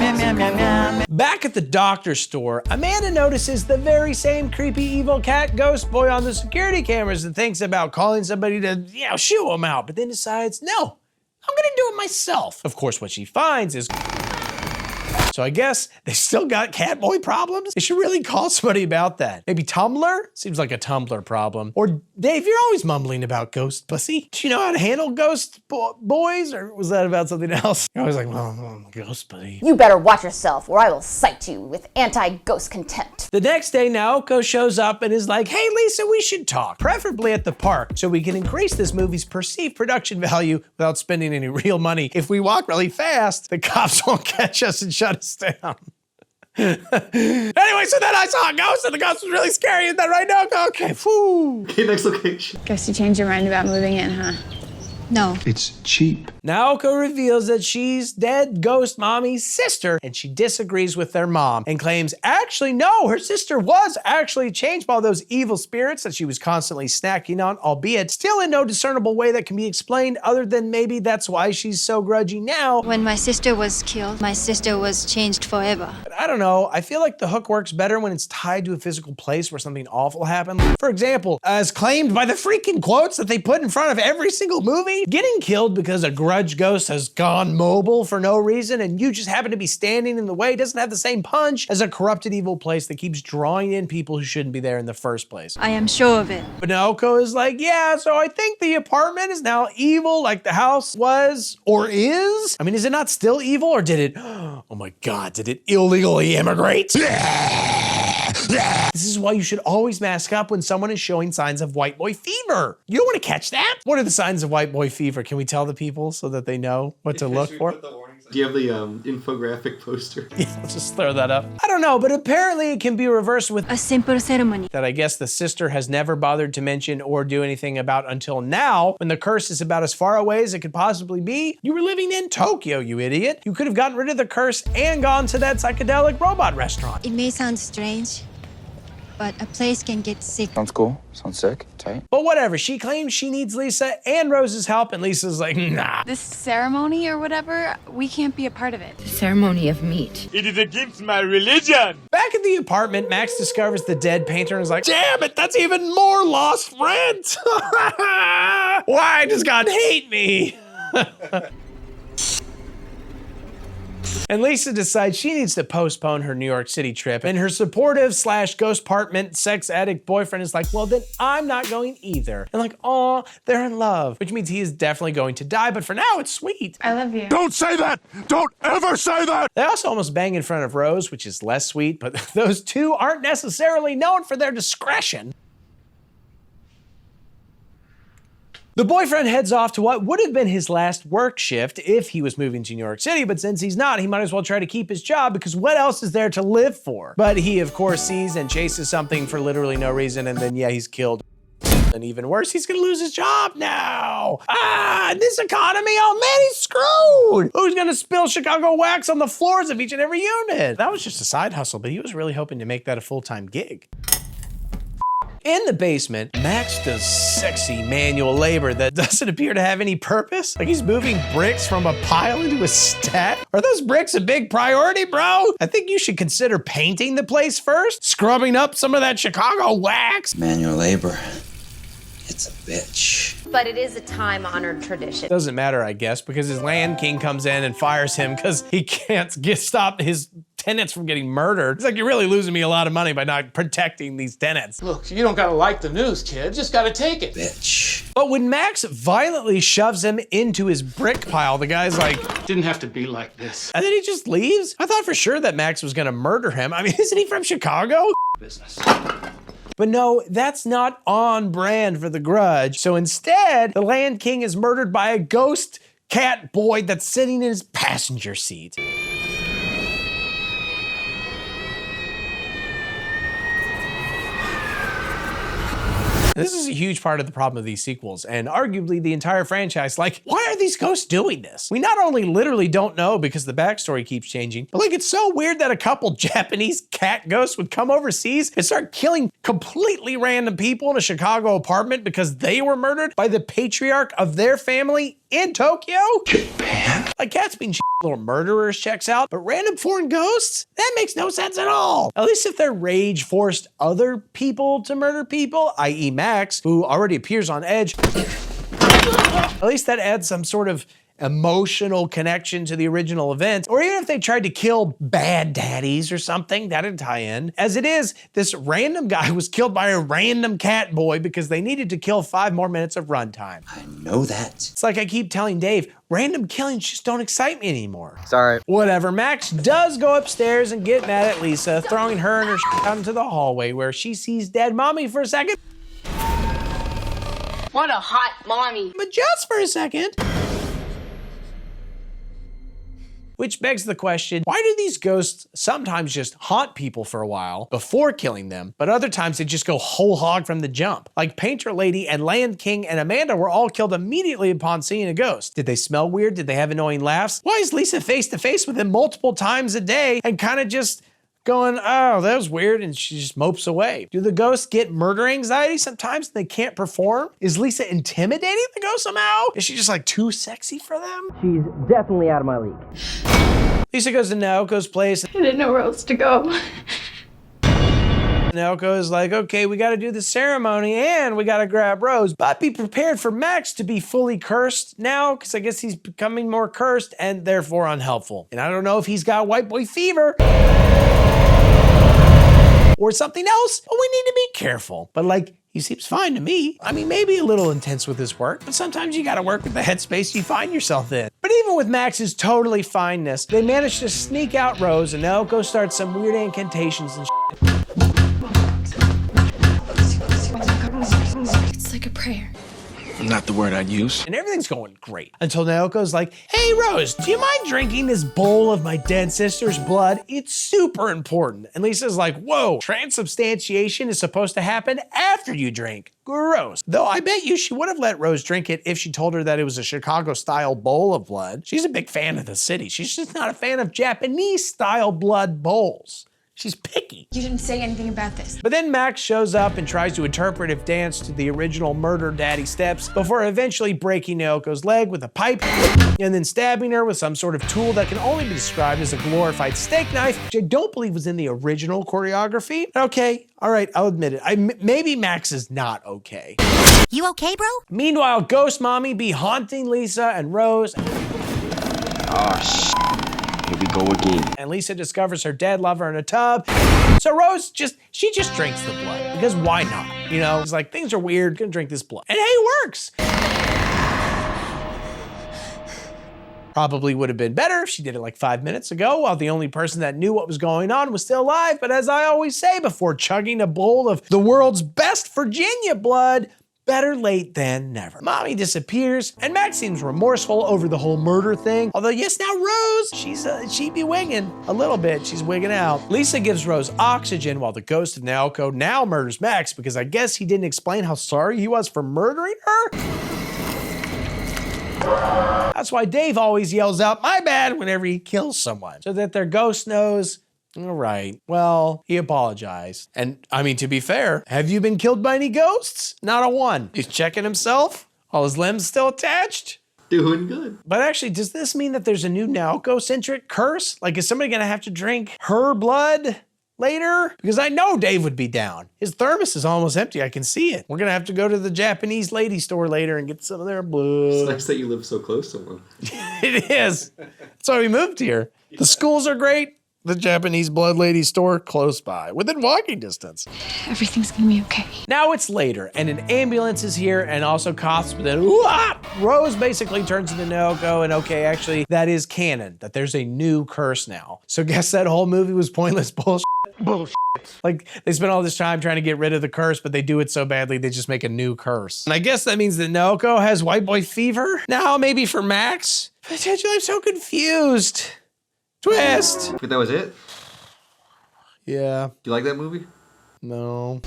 Back at the doctor's store, Amanda notices the very same creepy evil cat ghost boy on the security cameras and thinks about calling somebody to, shoo him out, but then decides, no, I'm gonna do it myself. Of course, what she finds is... So I guess they still got cat boy problems? They should really call somebody about that. Maybe Tumblr? Seems like a Tumblr problem. Or Dave, you're always mumbling about ghost pussy. Do you know how to handle ghost boys? Or was that about something else? You're always like, well, ghost pussy. You better watch yourself or I will cite you with anti-ghost contempt. The next day, Naoko shows up and is like, hey Lisa, we should talk. Preferably at the park, so we can increase this movie's perceived production value without spending any real money. If we walk really fast, the cops won't catch us and shut us down. Anyway, so then I saw a ghost and the ghost was really scary. Is that right, Naoko? Okay, whew. Okay, next location. Guess you changed your mind about moving in, huh? No. It's cheap. Naoko reveals that she's dead ghost mommy's sister, and she disagrees with their mom and claims, actually, no, her sister was actually changed by all those evil spirits that she was constantly snacking on, albeit still in no discernible way that can be explained other than maybe that's why she's so grudgy now. When my sister was killed, my sister was changed forever. But I don't know, I feel like the hook works better when it's tied to a physical place where something awful happened. For example, as claimed by the freaking quotes that they put in front of every single movie, getting killed because a grudge ghost has gone mobile for no reason and you just happen to be standing in the way doesn't have the same punch as a corrupted evil place that keeps drawing in people who shouldn't be there in the first place. I am sure of it. But Naoko is like, yeah, so I think the apartment is now evil like the house was or is? I mean, is it not still evil or did it, oh my God, did it illegally immigrate? This is why you should always mask up when someone is showing signs of white boy fever. You don't want to catch that. What are the signs of white boy fever? Can we tell the people so that they know what to look for? Do you have the infographic poster? Yeah, let's just throw that up. I don't know, but apparently it can be reversed with a simple ceremony that I guess the sister has never bothered to mention or do anything about until now, when the curse is about as far away as it could possibly be. You were living in Tokyo, you idiot. You could have gotten rid of the curse and gone to that psychedelic robot restaurant. It may sound strange, but a place can get sick. Sounds cool. Sounds sick. Tight. But whatever, she claims she needs Lisa and Rose's help, and Lisa's like, nah. This ceremony or whatever, we can't be a part of it. The ceremony of meat. It is against my religion. Back at the apartment, Max discovers the dead painter and is like, damn it, that's even more lost rent. Why does God hate me? And Lisa decides she needs to postpone her New York City trip, and her supportive / ghost apartment sex addict boyfriend is like, well, then I'm not going either. And like, aw, they're in love, which means he is definitely going to die, but for now, it's sweet. I love you. Don't say that! Don't ever say that! They also almost bang in front of Rose, which is less sweet, but those two aren't necessarily known for their discretion. The boyfriend heads off to what would have been his last work shift if he was moving to New York City, but since he's not, he might as well try to keep his job because what else is there to live for? But he, of course, sees and chases something for literally no reason, and then, yeah, he's killed. And even worse, he's gonna lose his job now. In this economy, oh man, he's screwed. Who's gonna spill Chicago wax on the floors of each and every unit? That was just a side hustle, but he was really hoping to make that a full-time gig. In the basement, Max does sexy manual labor that doesn't appear to have any purpose. Like he's moving bricks from a pile into a stack. Are those bricks a big priority, bro? I think you should consider painting the place first, scrubbing up some of that Chicago wax. Manual labor. It's a bitch. But it is a time-honored tradition. Doesn't matter, I guess, because his land king comes in and fires him because he can't stop his tenants from getting murdered. It's like, you're really losing me a lot of money by not protecting these tenants. Look, you don't gotta like the news, kid. Just gotta take it. Bitch. But when Max violently shoves him into his brick pile, the guy's like, Didn't have to be like this. and then he just leaves? I thought for sure that Max was gonna murder him. I mean, isn't he from Chicago? Business. But no, that's not on brand for The Grudge. So instead, the Land King is murdered by a ghost cat boy that's sitting in his passenger seat. This is a huge part of the problem of these sequels, and arguably the entire franchise. Like, why are these ghosts doing this? We not only literally don't know because the backstory keeps changing, but like, it's so weird that a couple Japanese cat ghosts would come overseas and start killing completely random people in a Chicago apartment because they were murdered by the patriarch of their family in Tokyo? Japan? Like, cats being little murderers checks out, but random foreign ghosts? That makes no sense at all. At least if their rage forced other people to murder people, i.e. Max, who already appears on edge, at least that adds some sort of emotional connection to the original event. Or even if they tried to kill bad daddies or something, that'd tie in. As it is, this random guy was killed by a random cat boy because they needed to kill 5 more minutes of runtime. I know that. It's like I keep telling Dave, random killings just don't excite me anymore. Sorry. Whatever, Max does go upstairs and get mad at Lisa, throwing her and her shit out into the hallway where she sees dead mommy for a second. What a hot mommy. But just for a second. Which begs the question, why do these ghosts sometimes just haunt people for a while before killing them, but other times they just go whole hog from the jump? Like Painter Lady and Land King and Amanda were all killed immediately upon seeing a ghost. Did they smell weird? Did they have annoying laughs? Why is Lisa face to face with him multiple times a day and kind of just going, oh, that was weird, and she just mopes away? Do the ghosts get murder anxiety sometimes and they can't perform? Is Lisa intimidating the ghost somehow? Is she just like too sexy for them? She's definitely out of my league. Lisa goes to Naoko's place. I didn't know where else to go. Naoko is like, okay, we gotta do the ceremony and we gotta grab Rose, but be prepared for Max to be fully cursed now, because I guess he's becoming more cursed and therefore unhelpful. And I don't know if he's got white boy fever or something else, but we need to be careful. But like, he seems fine to me. I mean, maybe a little intense with his work, but sometimes you gotta work with the headspace you find yourself in. But even with Max's totally fineness, they managed to sneak out Rose and Naoko starts some weird incantations and shit. It's like a prayer. Not the word I'd use. And everything's going great until Naoko's like, hey Rose, do you mind drinking this bowl of my dead sister's blood? It's super important. And Lisa's like, whoa, transubstantiation is supposed to happen after you drink. Gross. Though I bet you she would have let Rose drink it if she told her that it was a Chicago-style bowl of blood. She's a big fan of the city. She's just not a fan of Japanese-style blood bowls. She's picky. You didn't say anything about this. But then Max shows up and tries to interpretive dance to the original Murder Daddy steps before eventually breaking Naoko's leg with a pipe and then stabbing her with some sort of tool that can only be described as a glorified steak knife, which I don't believe was in the original choreography. Okay, all right, I'll admit it. Maybe Max is not okay. You okay, bro? Meanwhile, Ghost Mommy be haunting Lisa and Rose. Oh, shit. Here we go again. And Lisa discovers her dead lover in a tub. So Rose she just drinks the blood, because why not? You know, it's like, things are weird, gonna drink this blood. And hey, it works. Probably would have been better if she did it like 5 minutes ago while the only person that knew what was going on was still alive. But as I always say before chugging a bowl of the world's best Virginia blood, better late than never. Mommy disappears, and Max seems remorseful over the whole murder thing. Although, yes, now Rose, she be wigging a little bit. She's wigging out. Lisa gives Rose oxygen while the ghost of Naoko now murders Max because I guess he didn't explain how sorry he was for murdering her. That's why Dave always yells out, "My bad," whenever he kills someone, so that their ghost knows. All right, well, he apologized. And I mean, to be fair, have you been killed by any ghosts? Not a one. He's checking himself? All his limbs still attached? Doing good. But actually, does this mean that there's a new Naoko-centric curse? Like, is somebody gonna have to drink her blood later? Because I know Dave would be down. His thermos is almost empty, I can see it. We're gonna have to go to the Japanese lady store later and get some of their blood. It's nice that you live so close to them. It is. That's why we moved here. The schools are great. The Japanese blood lady store close by, within walking distance. Everything's gonna be okay. Now it's later, and an ambulance is here, and also cops with a whoop. Rose basically turns into Naoko, and okay, actually, that is canon, that there's a new curse now. So guess that whole movie was pointless bullshit. Bullshit. Like, they spent all this time trying to get rid of the curse, but they do it so badly, they just make a new curse. And I guess that means that Naoko has white boy fever? Now, maybe for Max? Potentially, I'm so confused. Twist! But that was it? Yeah. Do you like that movie? No.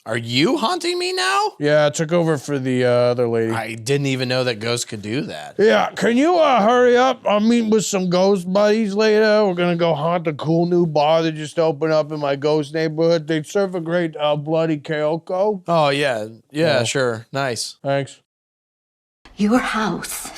Are you haunting me now? Yeah, I took over for the other lady. I didn't even know that ghosts could do that. Yeah, can you hurry up? I'm meeting with some ghost buddies later. We're gonna go haunt a cool new bar that just opened up in my ghost neighborhood. They serve a great bloody Kyoko. Oh, yeah, sure. Nice. Thanks. Your house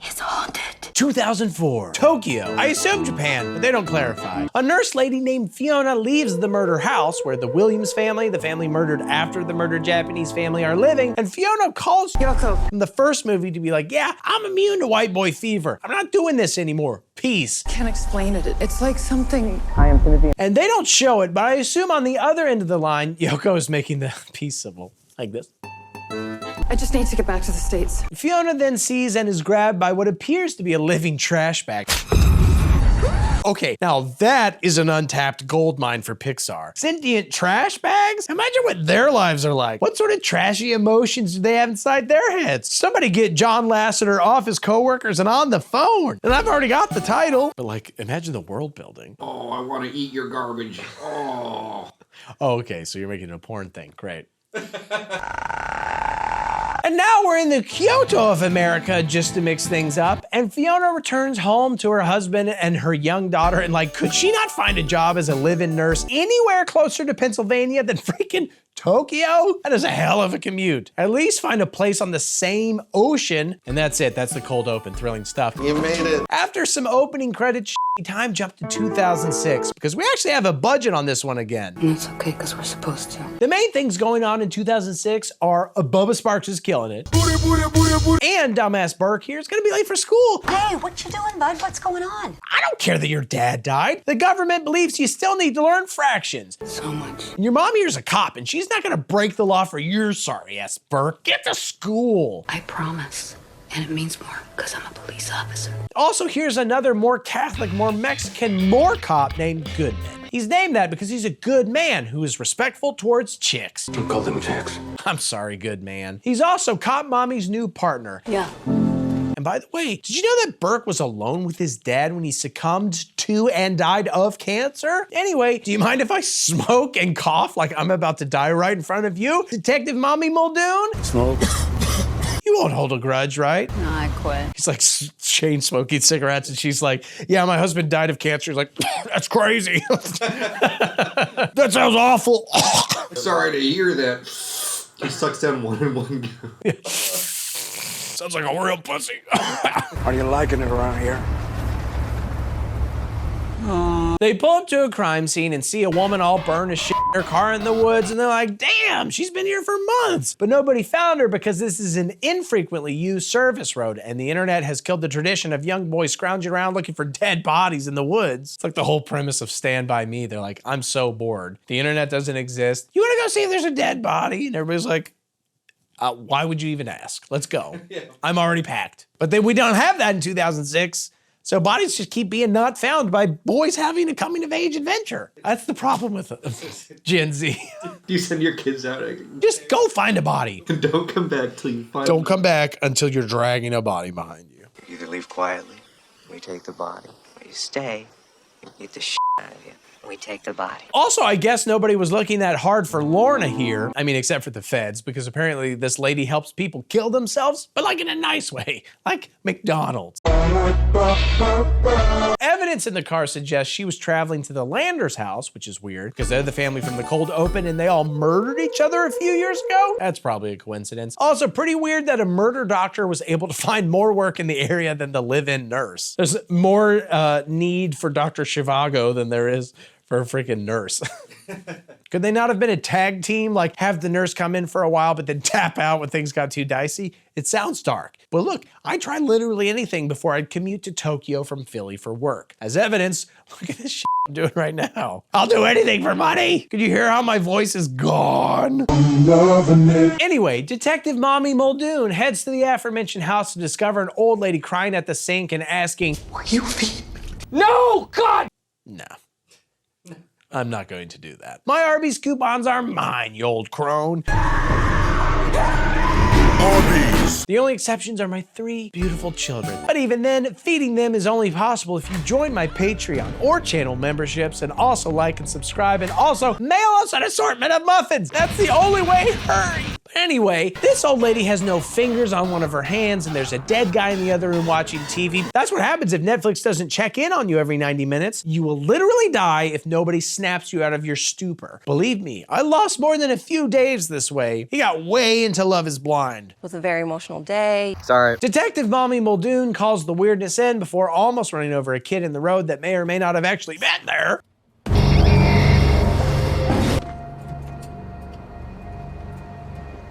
is haunted. 2004, Tokyo. I assume Japan, but they don't clarify. A nurse lady named Fiona leaves the murder house where the Williams family, the family murdered after the murdered Japanese family, are living, and Fiona calls Yoko from the first movie to be like, yeah, I'm immune to white boy fever. I'm not doing this anymore. Peace. Can't explain it. It's like something. I am Timothy. And they don't show it, but I assume on the other end of the line, Yoko is making the peace symbol, like this. I just need to get back to the States. Fiona then sees and is grabbed by what appears to be a living trash bag. Okay, now that is an untapped gold mine for Pixar. Sentient trash bags? Imagine what their lives are like. What sort of trashy emotions do they have inside their heads? Somebody get John Lasseter off his coworkers and on the phone. And I've already got the title. But like, imagine the world building. Oh, I want to eat your garbage. Oh. Oh, okay, so you're making it a porn thing. Great. And now we're in the Kyoto of America just to mix things up. And Fiona returns home to her husband and her young daughter. And like, could she not find a job as a live-in nurse anywhere closer to Pennsylvania than freaking Tokyo? That is a hell of a commute. At least find a place on the same ocean. And that's it. That's the cold open, thrilling stuff. You made it. After some opening credits, time jumped to 2006 because we actually have a budget on this one again. And it's okay because we're supposed to. The main things going on in 2006 are Bubba Sparks is killing it. And dumbass Burke here is gonna be late for school. Hey, what you doing, bud? What's going on? I don't care that your dad died. The government believes you still need to learn fractions. So much. And your mom here's a cop and she's not gonna break the law for your sorry ass Burke. Get to school. I promise. And it means more because I'm a police officer. Also, here's another more Catholic, more Mexican, more cop named Goodman. He's named that because he's a good man who is respectful towards chicks. Don't call them chicks. I'm sorry, good man. He's also Cop Mommy's new partner. Yeah. And by the way, did you know that Burke was alone with his dad when he succumbed to and died of cancer? Anyway, do you mind if I smoke and cough like I'm about to die right in front of you, Detective Mommy Muldoon? Smoke. You won't hold a grudge, right? No, I quit. He's like chain smoking cigarettes and she's like, yeah, my husband died of cancer. He's like, that's crazy. That sounds awful. Sorry to hear that. He sucks down one in one go. Sounds like a real pussy. Are you liking it around here? They pull up to a crime scene and see a woman all burned to shit in her car in the woods, and they're like, damn, she's been here for months. But nobody found her because this is an infrequently used service road, and the internet has killed the tradition of young boys scrounging around looking for dead bodies in the woods. It's like the whole premise of Stand By Me. They're like, I'm so bored. The internet doesn't exist. You wanna go see if there's a dead body? And everybody's like, why would you even ask? Let's go. Yeah. I'm already packed. But then we don't have that in 2006. So bodies just keep being not found by boys having a coming of age adventure. That's the problem with Gen Z. You send your kids out. Just go find a body. Don't come back till you find Don't come back until you're dragging a body behind you. You either leave quietly, we take the body, or you stay and get the shit out of you. We take the body. Also, I guess nobody was looking that hard for Lorna here. I mean, except for the feds, because apparently this lady helps people kill themselves, but like in a nice way, like McDonald's. Evidence in the car suggests she was traveling to the Landers house, which is weird, because they're the family from the cold open and they all murdered each other a few years ago. That's probably a coincidence. Also, pretty weird that a murder doctor was able to find more work in the area than the live-in nurse. There's more need for Dr. Zhivago than there is for a freaking nurse. Could they not have been a tag team, like have the nurse come in for a while but then tap out when things got too dicey? It sounds dark. But look, I tried literally anything before I'd commute to Tokyo from Philly for work. As evidence, look at this shit I'm doing right now. I'll do anything for money. Could you hear how my voice is gone? I'm loving it. Anyway, Detective Mommy Muldoon heads to the aforementioned house to discover an old lady crying at the sink and asking, "Will you feed me?" No, God! No. I'm not going to do that. My Arby's coupons are mine, you old crone. Arby's. The only exceptions are my 3 beautiful children. But even then, feeding them is only possible if you join my Patreon or channel memberships and also like and subscribe and also mail us an assortment of muffins. That's the only way. Hurry. Anyway, this old lady has no fingers on one of her hands and there's a dead guy in the other room watching TV. That's what happens if Netflix doesn't check in on you every 90 minutes. You will literally die if nobody snaps you out of your stupor. Believe me, I lost more than a few days this way. He got way into Love is Blind. It was a very emotional day. Sorry. Detective Mommy Muldoon calls the weirdness in before almost running over a kid in the road that may or may not have actually been there.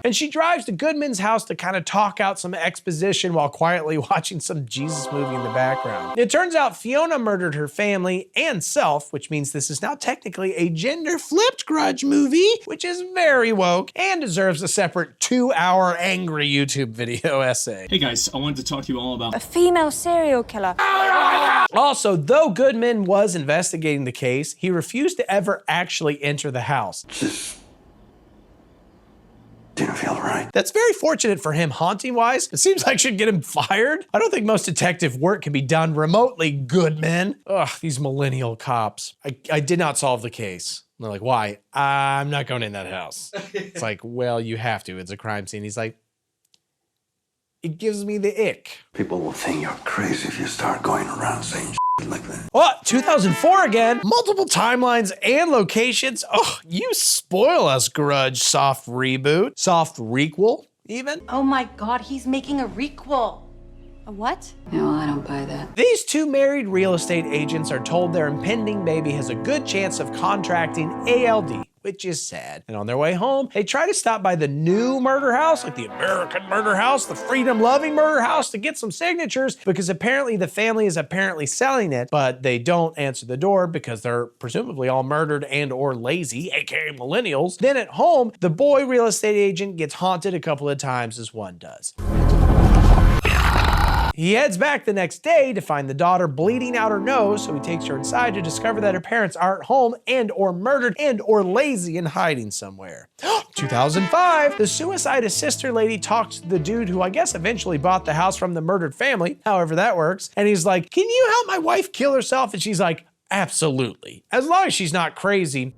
and she drives to Goodman's house to kind of talk out some exposition while quietly watching some Jesus movie in the background. It turns out Fiona murdered her family and self, which means this is now technically a gender-flipped Grudge movie, which is very woke and deserves a separate 2-hour angry YouTube video essay. Hey guys, I wanted to talk to you all about A female serial killer. Also, though Goodman was investigating the case, he refused to ever actually enter the house. Didn't feel right. That's very fortunate for him haunting-wise. It seems like should get him fired. I don't think most detective work can be done remotely, Goodman. Ugh, these millennial cops. I did not solve the case. And they're like, why? I'm not going in that house. It's like, well, you have to. It's a crime scene. He's like, it gives me the ick. People will think you're crazy if you start going around saying shit like that. Oh, 2004 again. Multiple timelines and locations. Oh, you spoil us, Grudge. Soft reboot. Soft requel, even. Oh my god, he's making a requel. A what? No, I don't buy that. These two married real estate agents are told their impending baby has a good chance of contracting ALD, which is sad. And on their way home, they try to stop by the new murder house, like the American murder house, the freedom-loving murder house, to get some signatures, because apparently the family is apparently selling it, but they don't answer the door because they're presumably all murdered and or lazy, aka millennials. Then at home, the boy real estate agent gets haunted a couple of times, as one does. He heads back the next day to find the daughter bleeding out her nose, so he takes her inside to discover that her parents aren't home and or murdered and or lazy and hiding somewhere. 2005, the suicide sister lady talks to the dude who I guess eventually bought the house from the murdered family, however that works, and he's like, can you help my wife kill herself? And she's like, absolutely. As long as she's not crazy.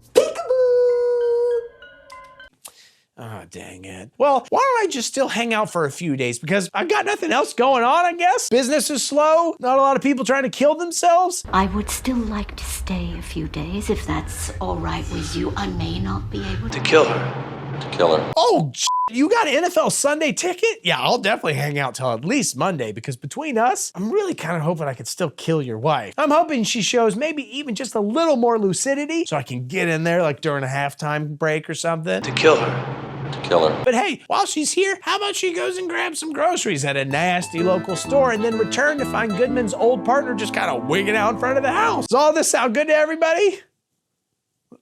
Oh, dang it. Well, why don't I just still hang out for a few days? Because I've got nothing else going on, I guess. Business is slow. Not a lot of people trying to kill themselves. I would still like to stay a few days if that's all right with you. I may not be able to kill her. To kill her. Oh, you got an NFL Sunday ticket? Yeah, I'll definitely hang out till at least Monday, because between us, I'm really kind of hoping I can still kill your wife. I'm hoping she shows maybe even just a little more lucidity so I can get in there like during a halftime break or something. To kill her. To kill her. But hey, while she's here, how about she goes and grabs some groceries at a nasty local store and then return to find Goodman's old partner just kind of wigging out in front of the house? Does all this sound good to everybody?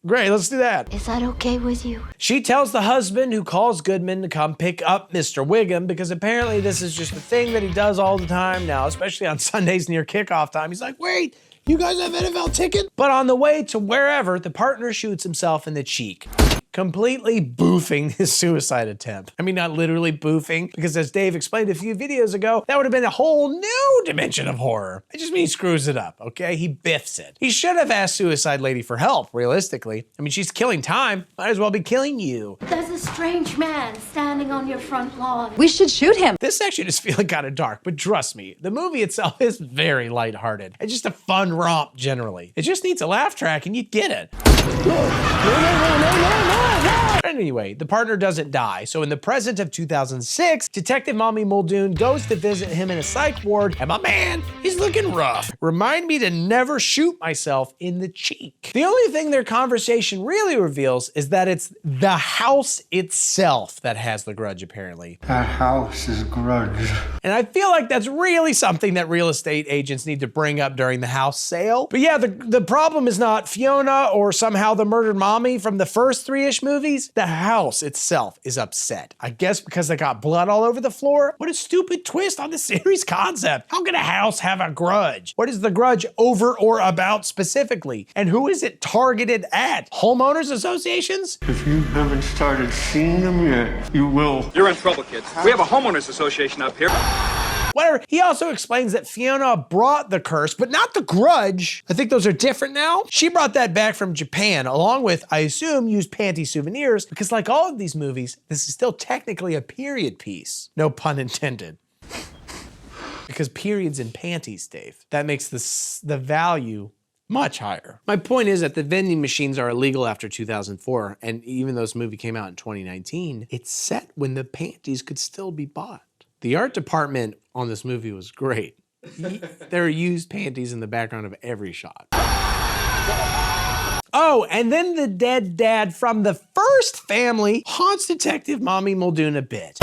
Great, let's do that. Is that okay with you? She tells the husband, who calls Goodman, to come pick up Mr. Wiggum, because apparently this is just a thing that he does all the time now, especially on Sundays near kickoff time. He's like, wait, you guys have NFL ticket? But on the way to wherever, the partner shoots himself in the cheek, completely boofing his suicide attempt. I mean, not literally boofing, because as Dave explained a few videos ago, that would have been a whole new dimension of horror. I just mean he screws it up, okay? He biffs it. He should have asked Suicide Lady for help, realistically. I mean, she's killing time. Might as well be killing you. There's a strange man standing on your front lawn. We should shoot him. This section is feeling kind of dark, but trust me, the movie itself is very lighthearted. It's just a fun romp, generally. It just needs a laugh track and you'd get it. Anyway, the partner doesn't die, so in the present of 2006, Detective Mommy Muldoon goes to visit him in a psych ward, and my man, he's looking rough. Remind me to never shoot myself in the cheek. The only thing their conversation really reveals is that it's the house itself that has the grudge, apparently. That house is Grudge. And I feel like that's really something that real estate agents need to bring up during the house sale. But yeah, the problem is not Fiona or somehow the murdered mommy from the first 3-ish movies. The house itself is upset. I guess because they got blood all over the floor. What a stupid twist on the series concept. How can a house have a grudge? What is the grudge over or about specifically? And who is it targeted at? Homeowners associations? If you haven't started seeing them yet, you will. You're in trouble, kids. We have a homeowners association up here. Whatever. He also explains that Fiona brought the curse, but not the grudge. I think those are different now. She brought that back from Japan, along with, I assume, used panty souvenirs, because like all of these movies, this is still technically a period piece. No pun intended. Because periods in panties, Dave. That makes the value much higher. My point is that the vending machines are illegal after 2004, and even though this movie came out in 2019, it's set when the panties could still be bought. The art department on this movie was great. There are used panties in the background of every shot. Oh, and then the dead dad from the first family haunts Detective Mommy Muldoon a bit.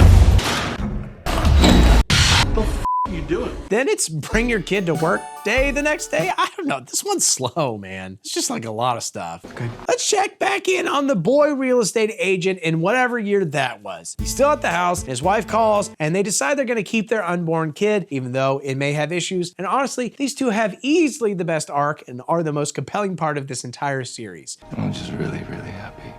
You doing? Then it's bring your kid to work day the next day. I don't know, this one's slow, man. It's just like a lot of stuff. Okay. Let's check back in on the boy real estate agent in whatever year that was. He's still at the house, and his wife calls, and they decide they're gonna keep their unborn kid, even though it may have issues. And honestly, these two have easily the best arc and are the most compelling part of this entire series. I'm just really, really happy.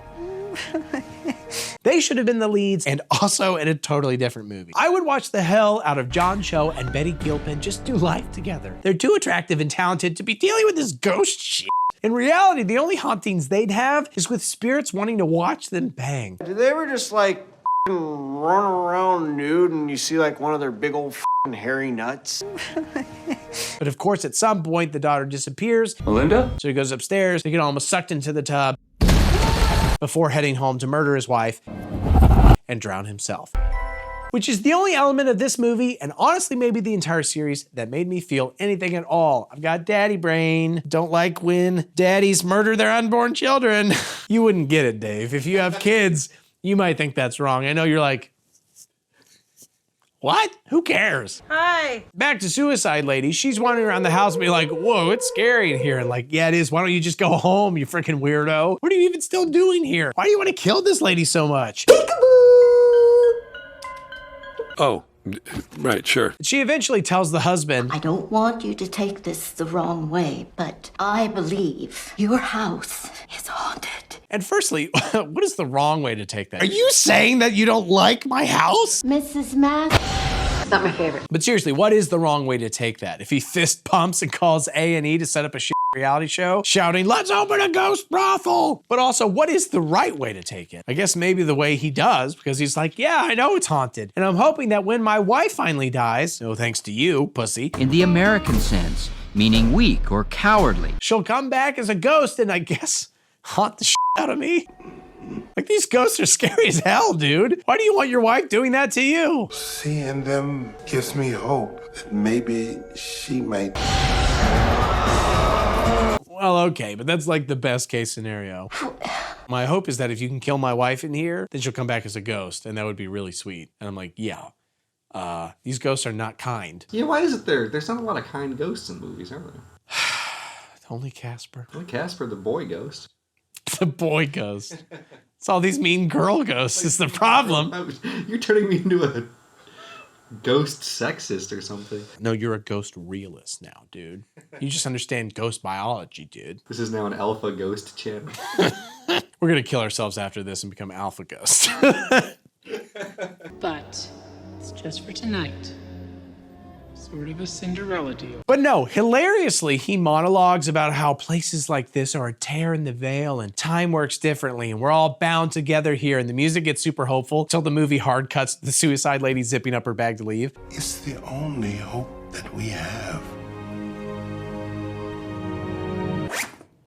They should have been the leads and also in a totally different movie. I would watch the hell out of John Cho and Betty Gilpin just do life together. They're too attractive and talented to be dealing with this ghost shit. In reality, the only hauntings they'd have is with spirits wanting to watch them bang. Did they ever just like run around nude and you see like one of their big old hairy nuts? But of course, at some point, the daughter disappears. Melinda? So he goes upstairs to get almost sucked into the tub before heading home to murder his wife and drown himself. Which is the only element of this movie, and honestly maybe the entire series, that made me feel anything at all. I've got daddy brain. Don't like when daddies murder their unborn children. You wouldn't get it, Dave. If you have kids, you might think that's wrong. I know you're like, what? Who cares? Hi. Back to Suicide Lady. She's wandering around the house and be like, whoa, it's scary in here. And like, yeah, it is. Why don't you just go home, you freaking weirdo? What are you even still doing here? Why do you want to kill this lady so much? Oh, right, sure. She eventually tells the husband, I don't want you to take this the wrong way, but I believe your house is haunted. And firstly, what is the wrong way to take that? Are you saying that you don't like my house? Mrs. Math? Not my favorite. But seriously, what is the wrong way to take that? If he fist pumps and calls A&E to set up a shit reality show, shouting, let's open a ghost brothel. But also, what is the right way to take it? I guess maybe the way he does, because he's like, yeah, I know it's haunted. And I'm hoping that when my wife finally dies, no thanks to you, pussy. In the American sense, meaning weak or cowardly. She'll come back as a ghost and I guess haunt the shit out of me. Like, these ghosts are scary as hell, dude. Why do you want your wife doing that to you? Seeing them gives me hope that maybe she might. Well, okay, but that's like the best case scenario. My hope is that if you can kill my wife in here, then she'll come back as a ghost, and that would be really sweet. And I'm like, yeah, these ghosts are not kind. Yeah, why is it there? There's not a lot of kind ghosts in movies, are there? Only Casper. Only Casper, the boy ghost. The boy ghost. It's all these mean girl ghosts is the problem. You're turning me into a ghost sexist or something. No, you're a ghost realist now, dude. You just understand ghost biology, dude. This is now an alpha ghost channel. We're gonna kill ourselves after this and become alpha ghosts. But it's just for tonight. Sort of a Cinderella deal. But no, hilariously, he monologues about how places like this are a tear in the veil and time works differently and we're all bound together here, and the music gets super hopeful until the movie hard cuts to the suicide lady zipping up her bag to leave. It's the only hope that we have.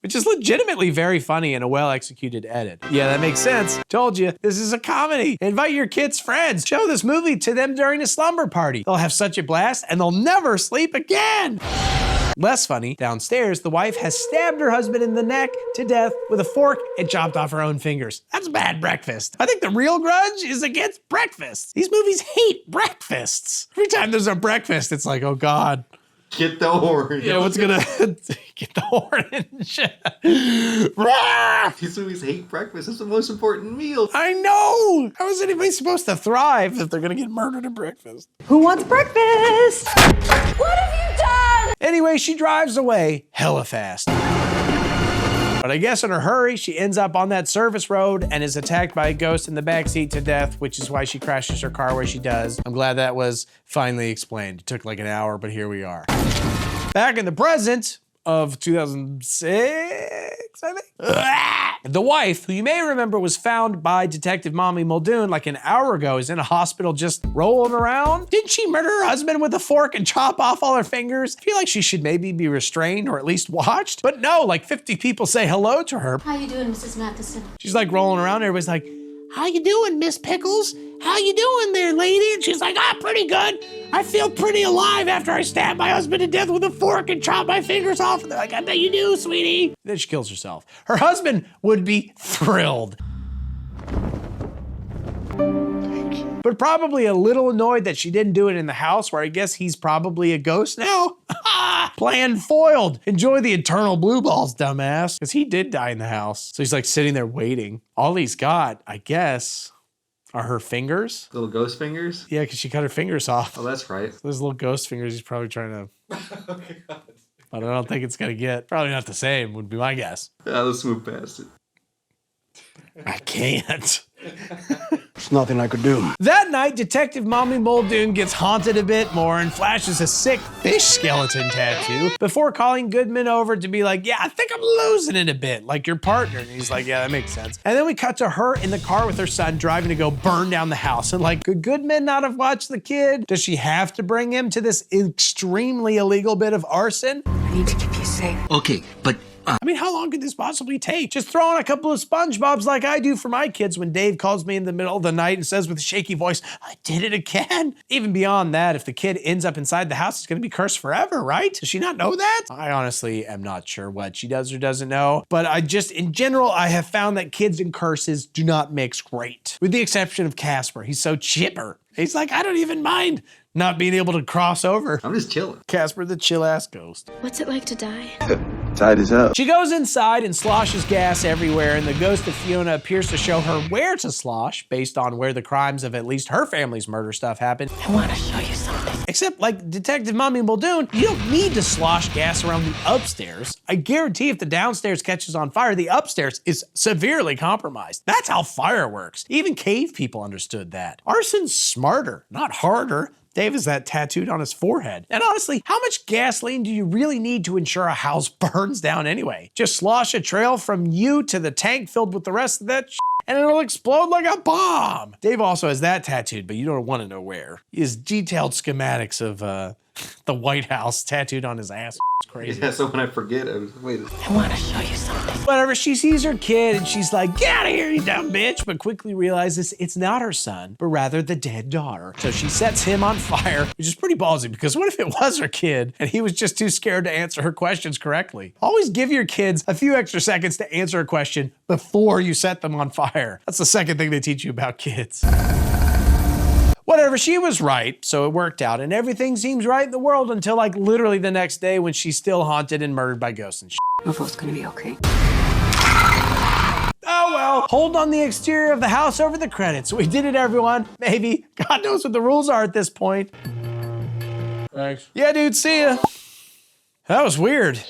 Which is legitimately very funny and a well-executed edit. Yeah, that makes sense. Told you, this is a comedy. Invite your kids' friends. Show this movie to them during a slumber party. They'll have such a blast and they'll never sleep again. Less funny, downstairs, the wife has stabbed her husband in the neck to death with a fork and chopped off her own fingers. That's bad breakfast. I think the real grudge is against breakfast. These movies hate breakfasts. Every time there's a breakfast, it's like, oh God. Get the orange. Yeah, what's gonna get the orange? These movies hate breakfast. It's the most important meal. I know. How is anybody supposed to thrive if they're gonna get murdered at breakfast? Who wants breakfast? What have you done? Anyway, she drives away hella fast. But I guess in her hurry, she ends up on that service road and is attacked by a ghost in the backseat to death, which is why she crashes her car where she does. I'm glad that was finally explained. It took like an hour, but here we are. Back in the present of 2006, I think. The wife, who you may remember was found by Detective Mommy Muldoon like an hour ago, is in a hospital just rolling around. Didn't she murder her husband with a fork and chop off all her fingers? I feel like she should maybe be restrained or at least watched. But no, like 50 people say hello to her. How you doing, Mrs. Matheson? She's like rolling around, everybody's like, how you doing, Miss Pickles? how you doing there, lady? And she's like, pretty good. I feel pretty alive after I stabbed my husband to death with a fork and chopped my fingers off. And they're like, I bet you do, sweetie. Then she kills herself. Her husband would be thrilled. But probably a little annoyed that she didn't do it in the house, where I guess he's probably a ghost now. Plan foiled. Enjoy the eternal blue balls, dumbass. Because he did die in the house. So he's like sitting there waiting. All he's got, I guess, are her fingers. Little ghost fingers? Yeah, because she cut her fingers off. Oh, that's right. So those little ghost fingers he's probably trying to... But I don't think it's going to get. Probably not the same, would be my guess. Yeah, let's move past it. I can't. There's nothing I could do. That night, Detective Mommy Muldoon gets haunted a bit more and flashes a sick fish skeleton tattoo before calling Goodman over to be like, yeah, I think I'm losing it a bit, like your partner. And he's like, yeah, that makes sense. And then we cut to her in the car with her son driving to go burn down the house. And like, could Goodman not have watched the kid? Does she have to bring him to this extremely illegal bit of arson? I need to keep you safe. Okay, but I mean, how long could this possibly take? Just throw on a couple of SpongeBobs like I do for my kids when Dave calls me in the middle of the night and says with a shaky voice, I did it again. Even beyond that, if the kid ends up inside the house, it's gonna be cursed forever, right? Does she not know that? I honestly am not sure what she does or doesn't know, but in general, I have found that kids and curses do not mix great. With the exception of Casper, he's so chipper. He's like, I don't even mind not being able to cross over. I'm just chilling. Casper the chill-ass ghost. What's it like to die? Tight as hell. She goes inside and sloshes gas everywhere, and the ghost of Fiona appears to show her where to slosh based on where the crimes of at least her family's murder stuff happened. I want to show you something. Except, like Detective Mommy Muldoon, you don't need to slosh gas around the upstairs. I guarantee if the downstairs catches on fire, the upstairs is severely compromised. That's how fire works. Even cave people understood that. Arson's smarter, not harder. Dave has that tattooed on his forehead. And honestly, how much gasoline do you really need to ensure a house burns down anyway? Just slosh a trail from you to the tank filled with the rest of that shit, and it'll explode like a bomb. Dave also has that tattooed, but you don't want to know where. He has detailed schematics of the White House tattooed on his ass. It's crazy. Yeah, so when I forget, I want to show you something. Whatever, she sees her kid and she's like, get out of here, you dumb bitch, but quickly realizes it's not her son, but rather the dead daughter. So she sets him on fire, which is pretty ballsy, because what if it was her kid and he was just too scared to answer her questions correctly? Always give your kids a few extra seconds to answer a question before you set them on fire. That's the second thing they teach you about kids. Whatever, she was right, so it worked out, and everything seems right in the world until like literally the next day when she's still haunted and murdered by ghosts and shit. We're both gonna be okay. Oh well, hold on the exterior of the house over the credits. We did it, everyone. Maybe. God knows what the rules are at this point. Thanks. Yeah, dude, see ya. That was weird.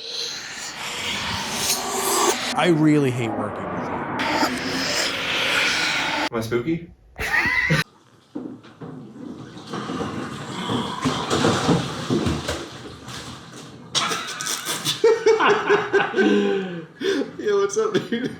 I really hate working with you. Am I spooky? Yo, what's up, dude?